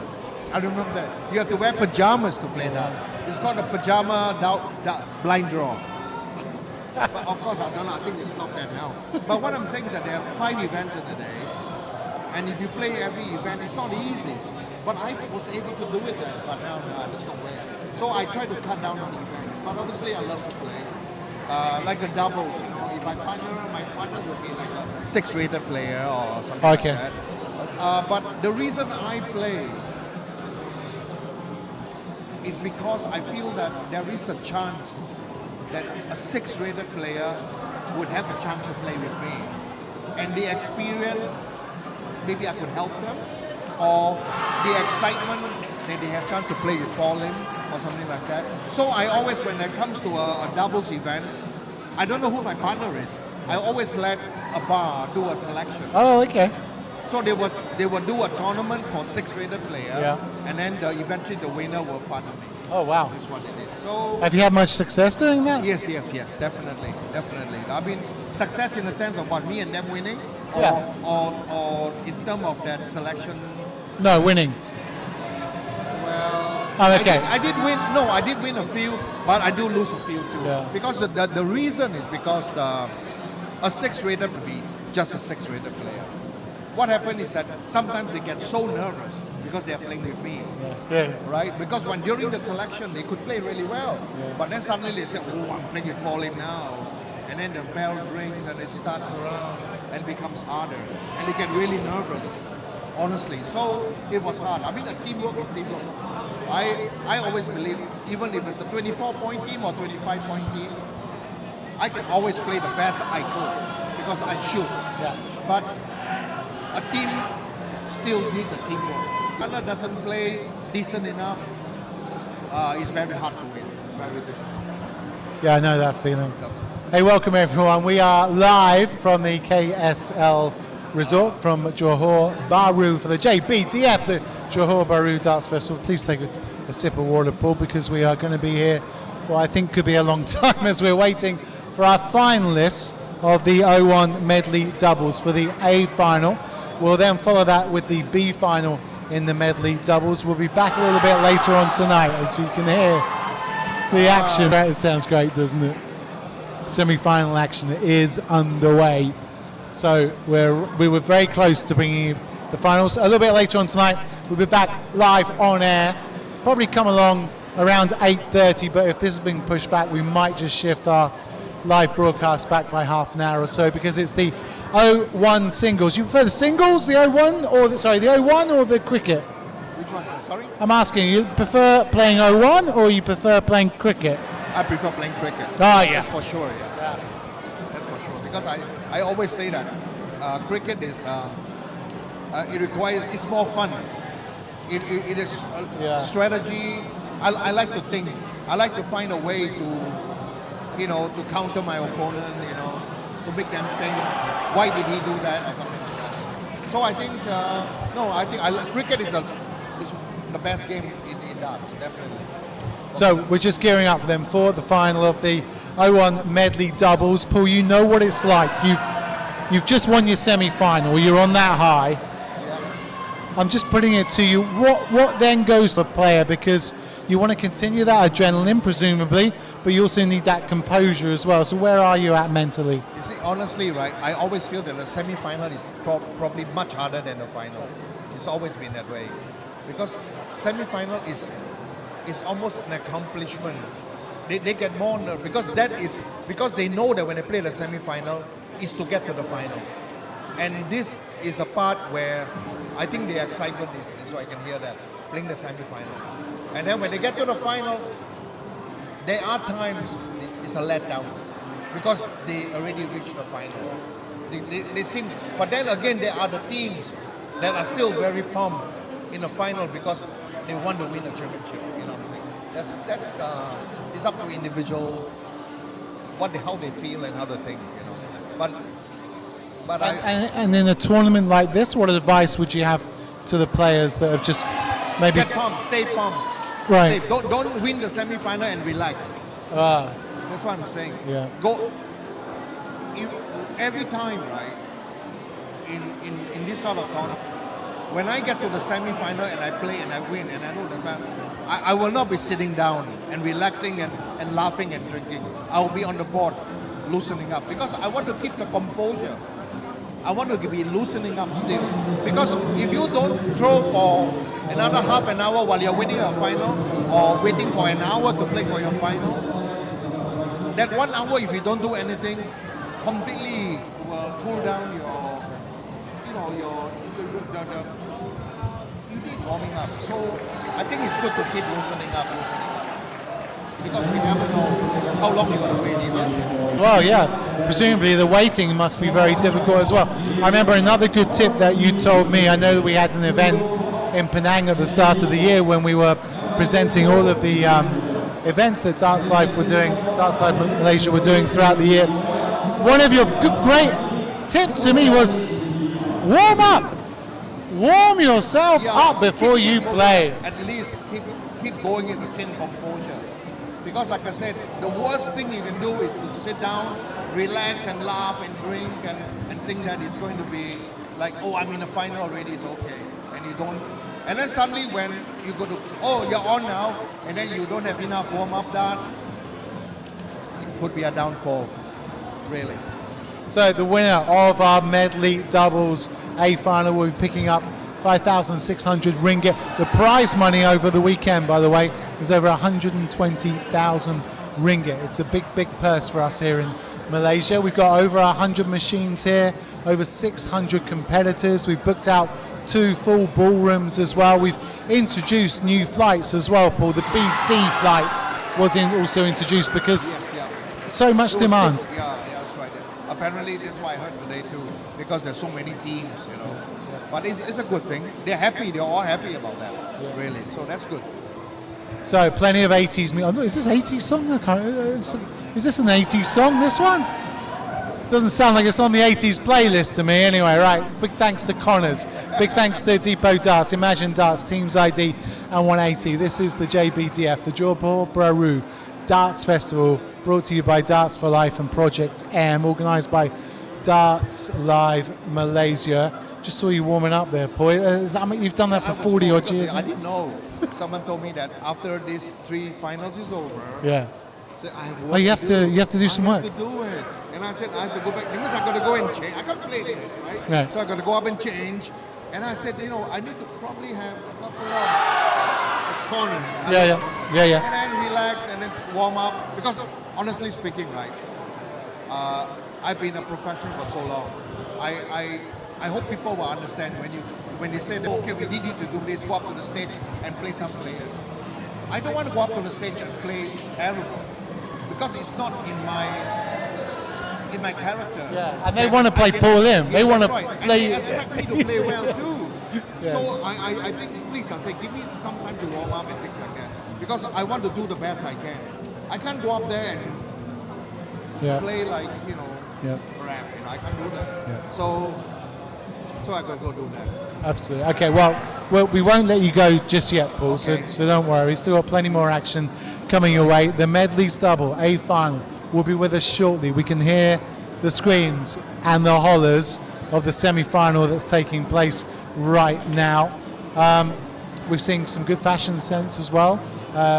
I remember that. You have to wear pajamas to play that. It's called a pajama blind draw. But of course, I don't know. I think they stopped that now. But what I'm saying is that there are 5 events in a day. And if you play every event, it's not easy. But I was able to do it then. But now, no, there's no way. So I try to cut down on events. But obviously, I love to play. Like the doubles, you know. If my partner would be like a 6-rated player or something like that. But the reason I play is because I feel that there is a chance that a 6-rated player would have a chance to play with me. And the experience, maybe I could help them, or the excitement that they have a chance to play with Paul Lim or something like that. So I always, when it comes to a doubles event, I don't know who my partner is. I always let a bar do a selection. Oh, okay. So they would do a tournament for 6-rated player, Yeah. and then eventually the winner will partner me. Oh, wow. This what it is. So Have you had much success doing that? yes, definitely. I mean, success in the sense of what, me and them winning, or, Yeah. or in terms of that selection. No, winning. Well, Oh, okay. I did win. No, I did win a few, but I do lose a few too. Yeah. Because the reason is because a 6-rated would be just a 6-rated player. What happened is that sometimes they get so nervous because they are playing with me. Yeah. Right? Because when during the selection they could play really well, but then suddenly they say, "Oh, I'm playing with Paul Lim now," and then the bell rings and it starts around and becomes harder, and they get really nervous. Honestly, so it was hard. I mean, a teamwork is teamwork. I always believe, even if it's a 24-point team or 25-point team, I can always play the best I could because I should. Yeah. But a team still needs a teamwork. Another doesn't play decent enough, it's very hard to win. Very difficult. Yeah, I know that feeling. Hey, welcome everyone. We are live from the KSL Resort from Johor Bahru for the JBDF, the Johor Bahru Darts Festival. Please take a sip of water, Paul, because we are going to be here for I think could be a long time as we're waiting for our finalists of the 01 Medley doubles for the A final. We'll then follow that with the B final in the Medley doubles. We'll be back a little bit later on tonight, as you can hear the action. It sounds great, doesn't it? Semi-final action is underway. So we were very close to bringing you the finals. A little bit later on tonight, we'll be back live on air. Probably come along around 8:30, but if this has been pushed back, we might just shift our live broadcast back by half an hour or so, because it's the 01 singles. You prefer the singles, the 01, or the 01 or the cricket? Which one, sir? Sorry? I'm asking you, prefer playing 01 or you prefer playing cricket? I prefer playing cricket. Oh, yeah. That's for sure, yeah. That's for sure. Because I always say that cricket is, it requires, it's more fun. It is strategy. I like to think. I like to find a way to counter my opponent, to make them think, why did he do that or something like that. So I think, cricket is the best game in darts, definitely. So we're just gearing up then for the final of the 01 Medley doubles. Paul, you know what it's like. You've just won your semi-final. You're on that high. I'm just putting it to you. What then goes to the player, because you want to continue that adrenaline, presumably, but you also need that composure as well. So where are you at mentally? You see, honestly, right, I always feel that the semi-final is probably much harder than the final. It's always been that way, because semi-final is almost an accomplishment. They get more nervous because they know that when they play the semi-final is to get to the final, and this is a part where I think the excitement is so I can hear that playing the semi-final, and then when they get to the final, there are times it's a letdown because they already reached the final. They seem, but then again there are the teams that are still very pumped in the final because they want to win the championship. You know what I'm saying? That's it's up to individual how they feel and how they think. But and in a tournament like this, what advice would you have to the players that have just maybe get pumped, stay pumped. Right. Don't win the semi-final and relax. That's what I'm saying. Yeah. Go every time, right? In this sort of tournament, when I get to the semi-final and I play and I win and I know that I will not be sitting down and relaxing and laughing and drinking. I will be on the board loosening up because I want to keep the composure. I want to be loosening up still, because if you don't throw for another half an hour while you're winning a final or waiting for an hour to play for your final, that 1 hour if you don't do anything completely will cool down you need warming up. So I think it's good to keep loosening up, because we never know how long you're going to wait even. Well, yeah, presumably the waiting must be very difficult as well. I remember another good tip that you told me. I know that we had an event in Penang at the start of the year when we were presenting all of the events that Darts Life Malaysia were doing throughout the year. One of your great tips to me was warm up. Warm yourself up before you play. At least keep going in the same composure. Because like I said, the worst thing you can do is to sit down, relax and laugh and drink and think that it's going to be like, oh, I'm in the final already, it's okay. And you don't, and then suddenly when you go to, oh, you're on now, and then you don't have enough warm-up darts, it could be a downfall, really. So the winner of our medley doubles A final will be picking up 5,600 ringgit. The prize money over the weekend, by the way, is over 120,000 ringgit. It's a big, big purse for us here in Malaysia. We've got over 100 machines here, over 600 competitors. We've booked out 2 full ballrooms as well. We've introduced new flights as well, Paul. The BC flight was also introduced because so much demand. Yeah, that's right. Apparently, that's why I heard today too, because there's so many teams, you know. But it's a good thing. They're happy. They're all happy about that, really. So that's good. So plenty of 80s. Is this 80s song? Is this an 80s song, this one? Doesn't sound like it's on the 80s playlist to me anyway, right. Big thanks to Connors. Big thanks to Depot Darts, Imagine Darts, Teams ID and 180. This is the JBDF, the Johor Bahru Darts Festival, brought to you by Darts for Life and Project M, organised by Darts Live Malaysia. Just saw you warming up there, Paul. You've done that for 40 odd years. I didn't know. Someone told me that after these 3 finals is over, yeah. So I have You have to do some work. I have to do it. And I said I have to go back. That means I got to go and change. I can't play this, right? Yeah. So I got to go up and change. And I said, you know, I need to probably have a couple of corners. Yeah. And then relax and then warm up. Because honestly speaking, right, I've been a professional for so long. I hope people will understand when they say that, okay, we need you to do this, go up to the stage and play some players. I don't want to go up to the stage and play terrible because it's not in my character. Yeah, and they want to play Paul Lim. They want to right. play. And they expect me to play well too. Yeah. So I think, please, I say, give me some time to warm up and things like that because I want to do the best I can. I can't go up there and play like, you know, crap. You know, I can't do that. Yeah. So I gotta go do that. Absolutely. Okay, well, we won't let you go just yet, Paul, okay. so don't worry. We've still got plenty more action coming your way. The Medley's double, A final, will be with us shortly. We can hear the screams and the hollers of the semi-final that's taking place right now. We've seen some good fashion sense as well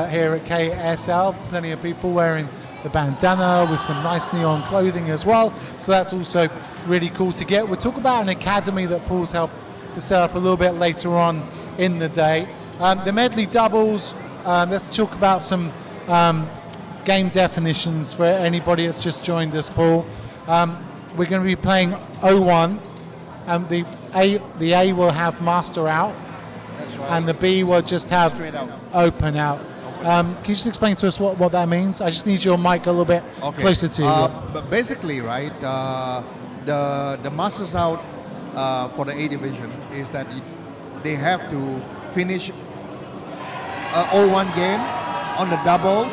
here at KSL. Plenty of people wearing the bandana with some nice neon clothing as well. So that's also really cool to get. We'll talk about an academy that Paul's helped to set up a little bit later on in the day. The medley doubles, let's talk about some game definitions for anybody that's just joined us, Paul. We're going to be playing 0-1, and the A will have master out, that's right. And the B will just have open out. Can you just explain to us what that means? I just need your mic a little bit closer to you. But basically, right, the masters out for the A division is that they have to finish a 0-1 game on the double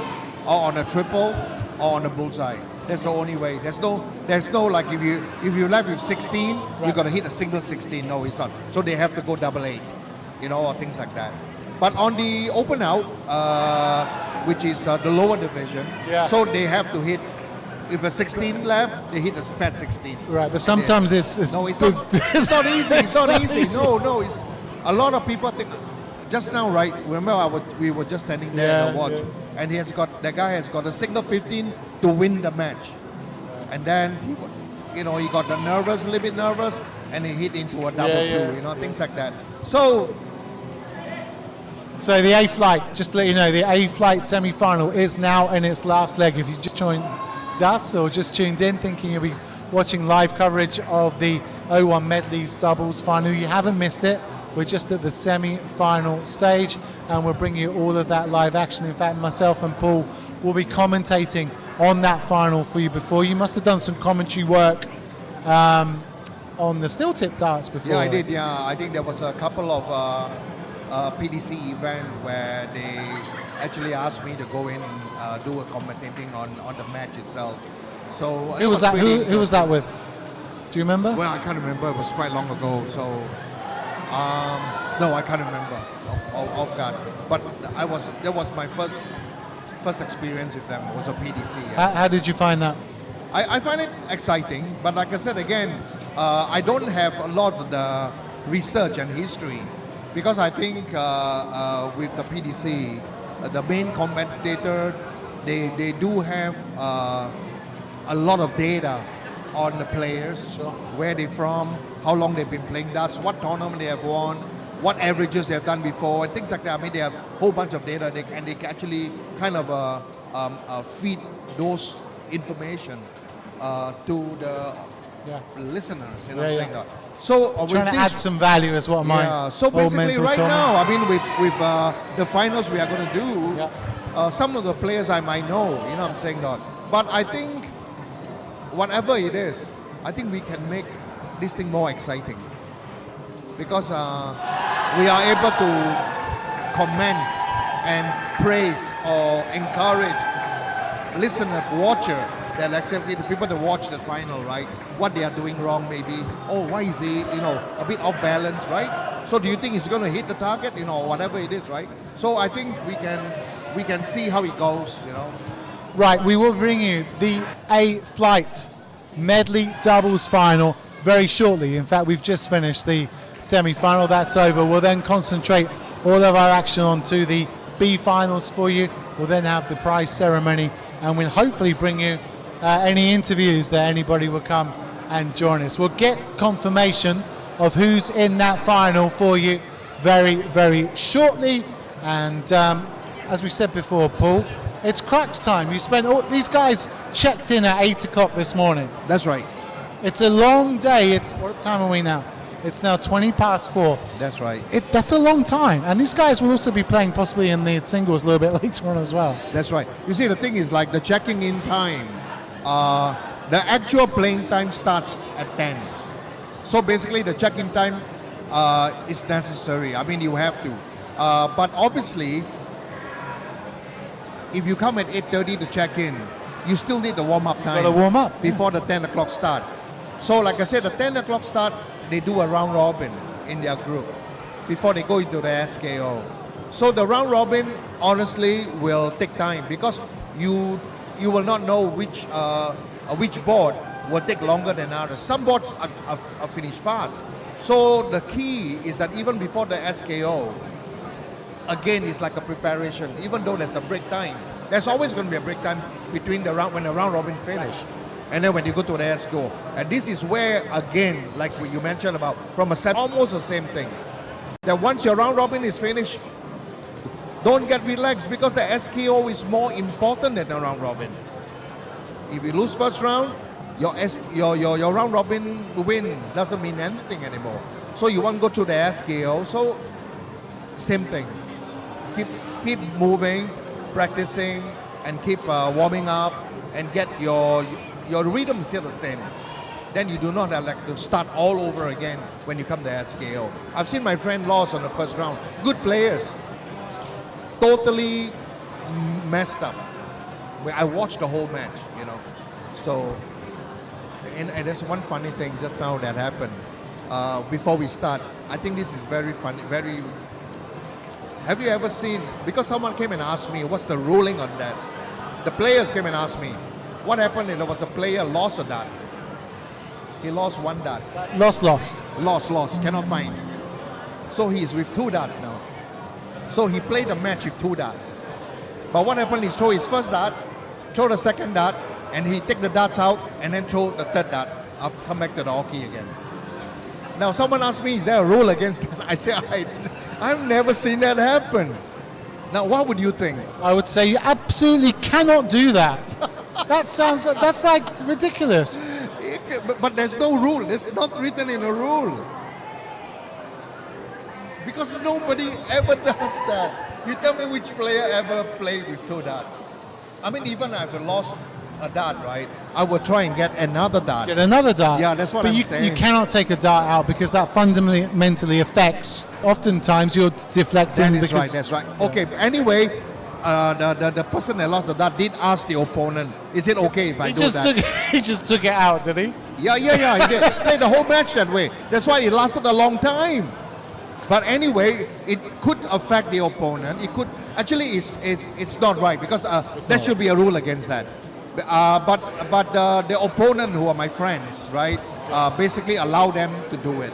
or on a triple or on a bullseye. That's the only way. There's no like if you left with 16, you got to hit a single 16. No, it's not. So they have to go double 8, you know, or things like that. But on the open out, which is the lower division, so they have to hit. If a 16 left, they hit a fat 16. Right, but sometimes it's not easy. It's not easy. No, it's a lot of people think. Just now, right? Remember, we were just standing there and watch, and that guy has got a single 15 to win the match, and then he got a little bit nervous, and he hit into a double 2, things like that. So the A flight, just to let you know, the A flight semi-final is now in its last leg. If you just joined us or just tuned in thinking you'll be watching live coverage of the 0-1 Medley's doubles final, you haven't missed it. We're just at the semi-final stage, and we'll bring you all of that live action. In fact, myself and Paul will be commentating on that final for you before. You must have done some commentary work on the steel tip darts before. Yeah, I did. Yeah, I think there was a couple of PDC events where they actually asked me to go in and do a commentating on the match itself. So who was that? Who was that with? Do you remember? Well, I can't remember. It was quite long ago. So no, I can't remember off guard. but that was my first experience with them. It was a PDC. How did you find that? I find it exciting, but like I said again, I don't have a lot of the research and history because I think with the PDC, the main commentator, they do have a lot of data on the players, where they're from, how long they've been playing darts, what tournament they have won, what averages they have done before, and things like that. I mean, they have a whole bunch of data, and they can actually kind of feed those information to the listeners. You know what I'm saying? That. So trying to add some value is what my so basically mental right told me. now, I mean, with the finals we are going to do, some of the players I might know. You know what I'm saying? That. But I think whatever it is, I think we can make this thing more exciting because we are able to comment and praise or encourage listener, watcher, that actually the people that watch the final, right? What they are doing wrong, maybe. Oh, why is he, a bit off balance, right? So do you think he's going to hit the target, whatever it is, right? So I think we can see how it goes, Right, we will bring you the A flight medley doubles final very shortly. In fact, we've just finished the semi-final. That's over. We'll then concentrate all of our action onto the B finals for you. We'll then have the prize ceremony, and we'll hopefully bring you any interviews that anybody will come and join us. We'll get confirmation of who's in that final for you very, very shortly. And as we said before, Paul, it's cracks time. You spent these guys checked in at 8 o'clock this morning. That's right. It's a long day. What time are we now? It's now 20 past 4. That's right. That's a long time. And these guys will also be playing possibly in the singles a little bit later on as well. That's right. You see, the thing is like the checking in time, the actual playing time starts at 10. So basically the check-in time is necessary. I mean, you have to. But obviously, if you come at 8:30 to check in, you still need the warm-up time. Got to warm up before the 10 o'clock start. So like I said, the 10 o'clock start, they do a round robin in their group before they go into the SKO. So the round robin honestly will take time because you will not know which board will take longer than others. Some boards are finished fast. So the key is that even before the SKO, again, it's like a preparation. Even though there's a break time, there's always going to be a break time between when the round robin finish and then when you go to the SKO. And this is where, again, like what you mentioned about, from a set, almost the same thing. That once your round robin is finished, don't get relaxed because the SKO is more important than the round robin. If you lose first round, your round robin win doesn't mean anything anymore. So you want to go to the SKO. So same thing. Keep moving, practicing, and keep warming up, and get your rhythm still the same. Then you do not have to start all over again when you come to SKO. I've seen my friend lost on the first round. Good players, totally messed up. I watched the whole match, So, and there's one funny thing just now that happened before we start. I think this is very funny, very. Have you ever seen, because someone came and asked me, what's the ruling on that? The players came and asked me, what happened if there was a player lost a dart? He lost one dart. Lost. Cannot find. So he's with 2 darts now. So he played a match with 2 darts. But what happened is throw his first dart, throw the second dart, and he take the darts out and then throw the third dart. I'll come back to the hockey again. Now someone asked me, is there a rule against that? I say, I've never seen that happen. Now, what would you think? I would say you absolutely cannot do that. That's like ridiculous. But there's no rule. It's not written in a rule. Because nobody ever does that. You tell me which player ever played with 2 darts. I mean, even if I lost a dart, right, I would try and get another dart. Get another dart. Yeah, that's what I'm saying. You cannot take a dart out because that fundamentally affects, oftentimes, your deflecting. That's right. Okay, anyway, the person that lost the dart did ask the opponent, is it okay if I do that? He just took it out, did he? Yeah, he did. Played the whole match that way. That's why it lasted a long time. But anyway, it could affect the opponent. It could actually it's not right because there should be a rule against that. But the opponent who are my friends, right, basically allow them to do it.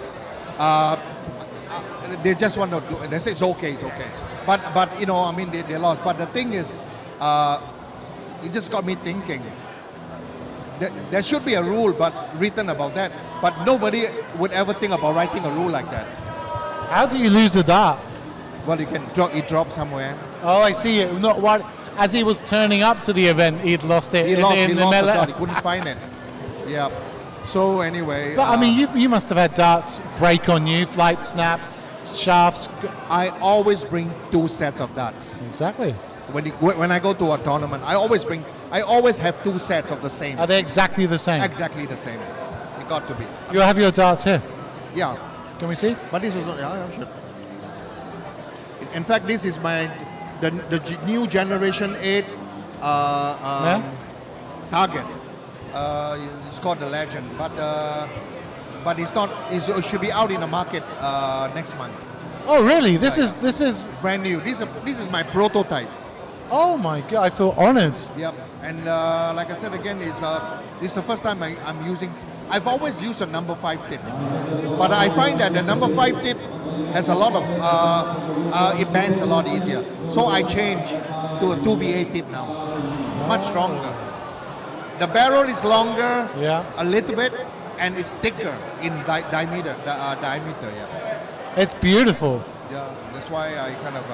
They just want to do it. They say it's okay. But you know, I mean, they lost. But the thing is, it just got me thinking. There should be a rule, but written about that. But nobody would ever think about writing a rule like that. How do you lose the dart? Well, you can drop it drop somewhere. Oh, I see it. Not what. As he was turning up to the event, he'd lost it. He lost the the dart. He couldn't find it. Yeah. So anyway. But I mean, you must have had darts break on you, flight snap, shafts. I always bring 2 sets of darts. Exactly. When I go to a tournament, I always have 2 sets of the same. Are they exactly the same? Exactly the same. It got to be. You have your darts here. Yeah. Can we see? But this is not. Yeah, sure. In fact, this is the new generation 8 target. It's called the Legend, but it's not. It should be out in the market next month. Oh, really? This is Brand new. This is my prototype. Oh my God! I feel honored. Yep. And like I said again, this is the first time I'm using. I've always used a number 5 tip, but I find that the number 5 tip has a lot of it bends a lot easier. So I changed to a 2BA tip now, much stronger. The barrel is longer, a little bit, and it's thicker in diameter. Yeah. It's beautiful. Yeah, that's why I kind of.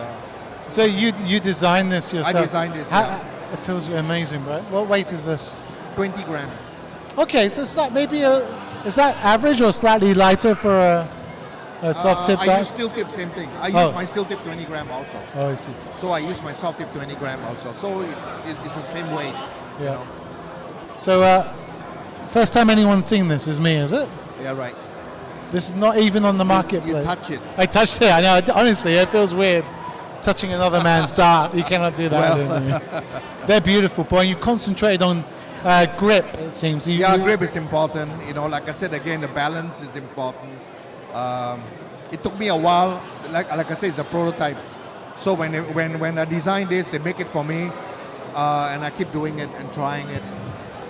So you designed this yourself? I designed this. Yeah. It feels amazing, right? What weight is this? 20 grams. Okay, so it's like maybe is that average or slightly lighter for a soft tip I dart? use steel tip, same thing. I use my steel tip 20 gram also. Oh, I see. So I use my soft tip 20 gram also. So it's the same weight. Yeah. You know? So first time anyone's seen this is me, is it? Yeah, right. This is not even on the marketplace. You touch it. I touched it. I know. Honestly, it feels weird touching another man's dart. You cannot do that. Well. They're beautiful, boy. You've concentrated on grip, it seems. Grip is important. You know, like I said again, the balance is important. It took me a while. Like I said, it's a prototype. So when I designed this, they make it for me, and I keep doing it and trying it.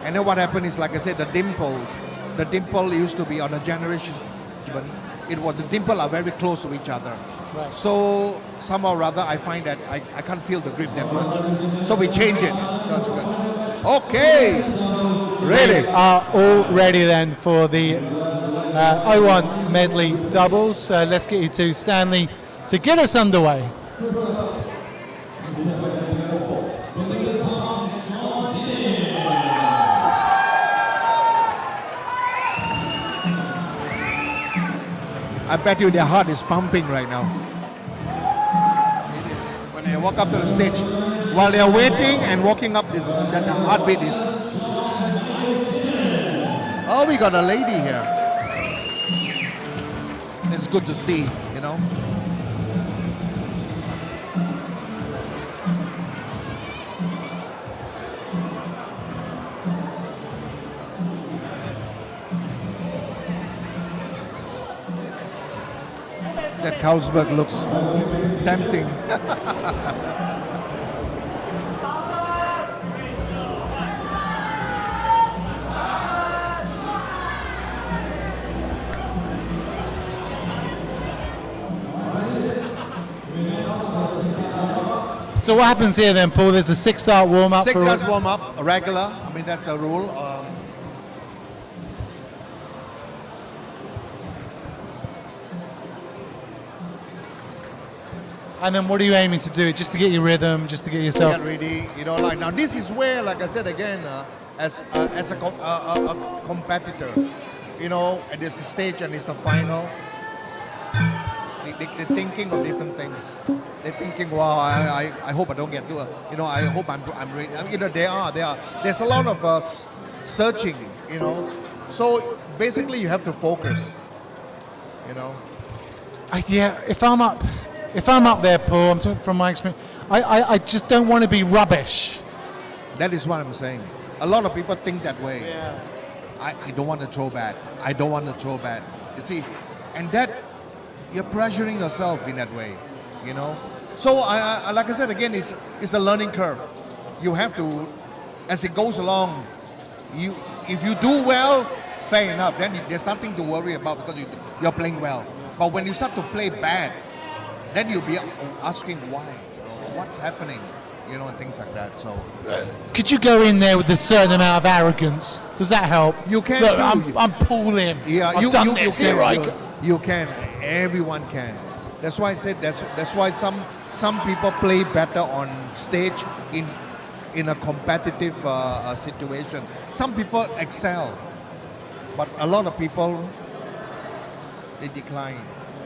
And then what happened is, like I said, the dimple used to be on a generation. The dimple are very close to each other. Right. So somehow or other, I find that I can't feel the grip that much. So we change it. That's good. Okay. Ready. Are all ready then for the 01 medley doubles. Let's get you to Stanley to get us underway. I bet you their heart is pumping right now. It is. When they walk up to the stage, while they are waiting and walking up, that the heartbeat is. Oh, we got a lady here. It's good to see, you know. That Carlsberg looks tempting. So what happens here then, Paul? There's a 6-dart warm-up. 6 darts warm up, a regular. I mean, that's a rule. And then what are you aiming to do? Just to get your rhythm, just to get yourself... Get ready, you know, like now this is where, like I said again, as a competitor, you know, and there's the stage and it's the final, they're thinking of different things. They're thinking, wow, I hope I don't get to, you know, I hope I'm ready. I mean, you know, they are. There's a lot of searching, you know. So basically you have to focus, you know. If I'm up there, Paul, I'm talking from my experience, I just don't want to be rubbish. That is what I'm saying. A lot of people think that way. Yeah. I don't want to throw bad. I don't want to throw bad. You see, and that you're pressuring yourself in that way, you know. So I like I said again, it's a learning curve. You have to, as it goes along, if you do well, fair enough. Then there's nothing to worry about because you're playing well. But when you start to play bad, then you'll be asking why, what's happening, you know, and things like that. So Could you go in there with a certain amount of arrogance? Does that help? You can Look, too. I'm Paul Lim. yeah, I've done this. can. Here I go. You can. Everyone can. That's why I said that's why some people play better on stage in a competitive situation. Some people excel, but a lot of people they decline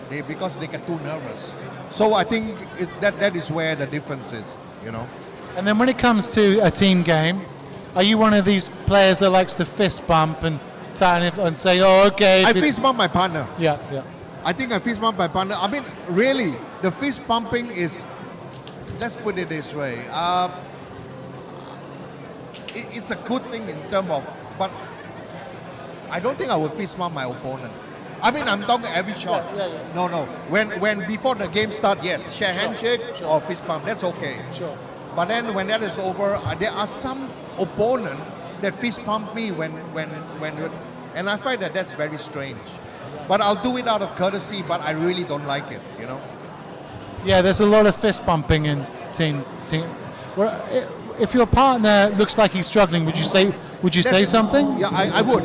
because they get too nervous. So I think that is where the difference is, you know. And then when it comes to a team game, are you one of these players that likes to fist bump and and say, oh, okay? I fist bump my partner. Yeah, yeah. I think I fist bump my partner. I mean, really, the fist pumping is, let's put it this way, it's a good thing in terms of, but I don't think I would fist bump my opponent. I mean, I'm talking every shot. No. When before the game start, yes, share handshake or fist bump, that's okay. Sure. But then when that is over, there are some opponent that fist pump me when and I find that that's very strange. But I'll do it out of courtesy, but I really don't like it, you know. Yeah, there's a lot of fist bumping in team. Well, if your partner looks like he's struggling, would you say something? Yeah, I would.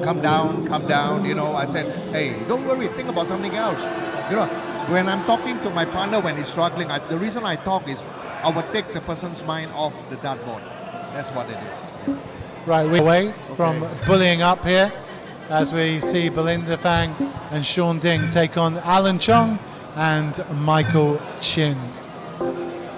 Come down, you know. I said, hey, don't worry, think about something else. You know, when I'm talking to my partner when he's struggling, the reason I talk is I would take the person's mind off the dartboard. That's what it is. Right, we're away from bullying up here as we see Belinda Fang and Sean Ding take on Alan Chong and Michael Chin.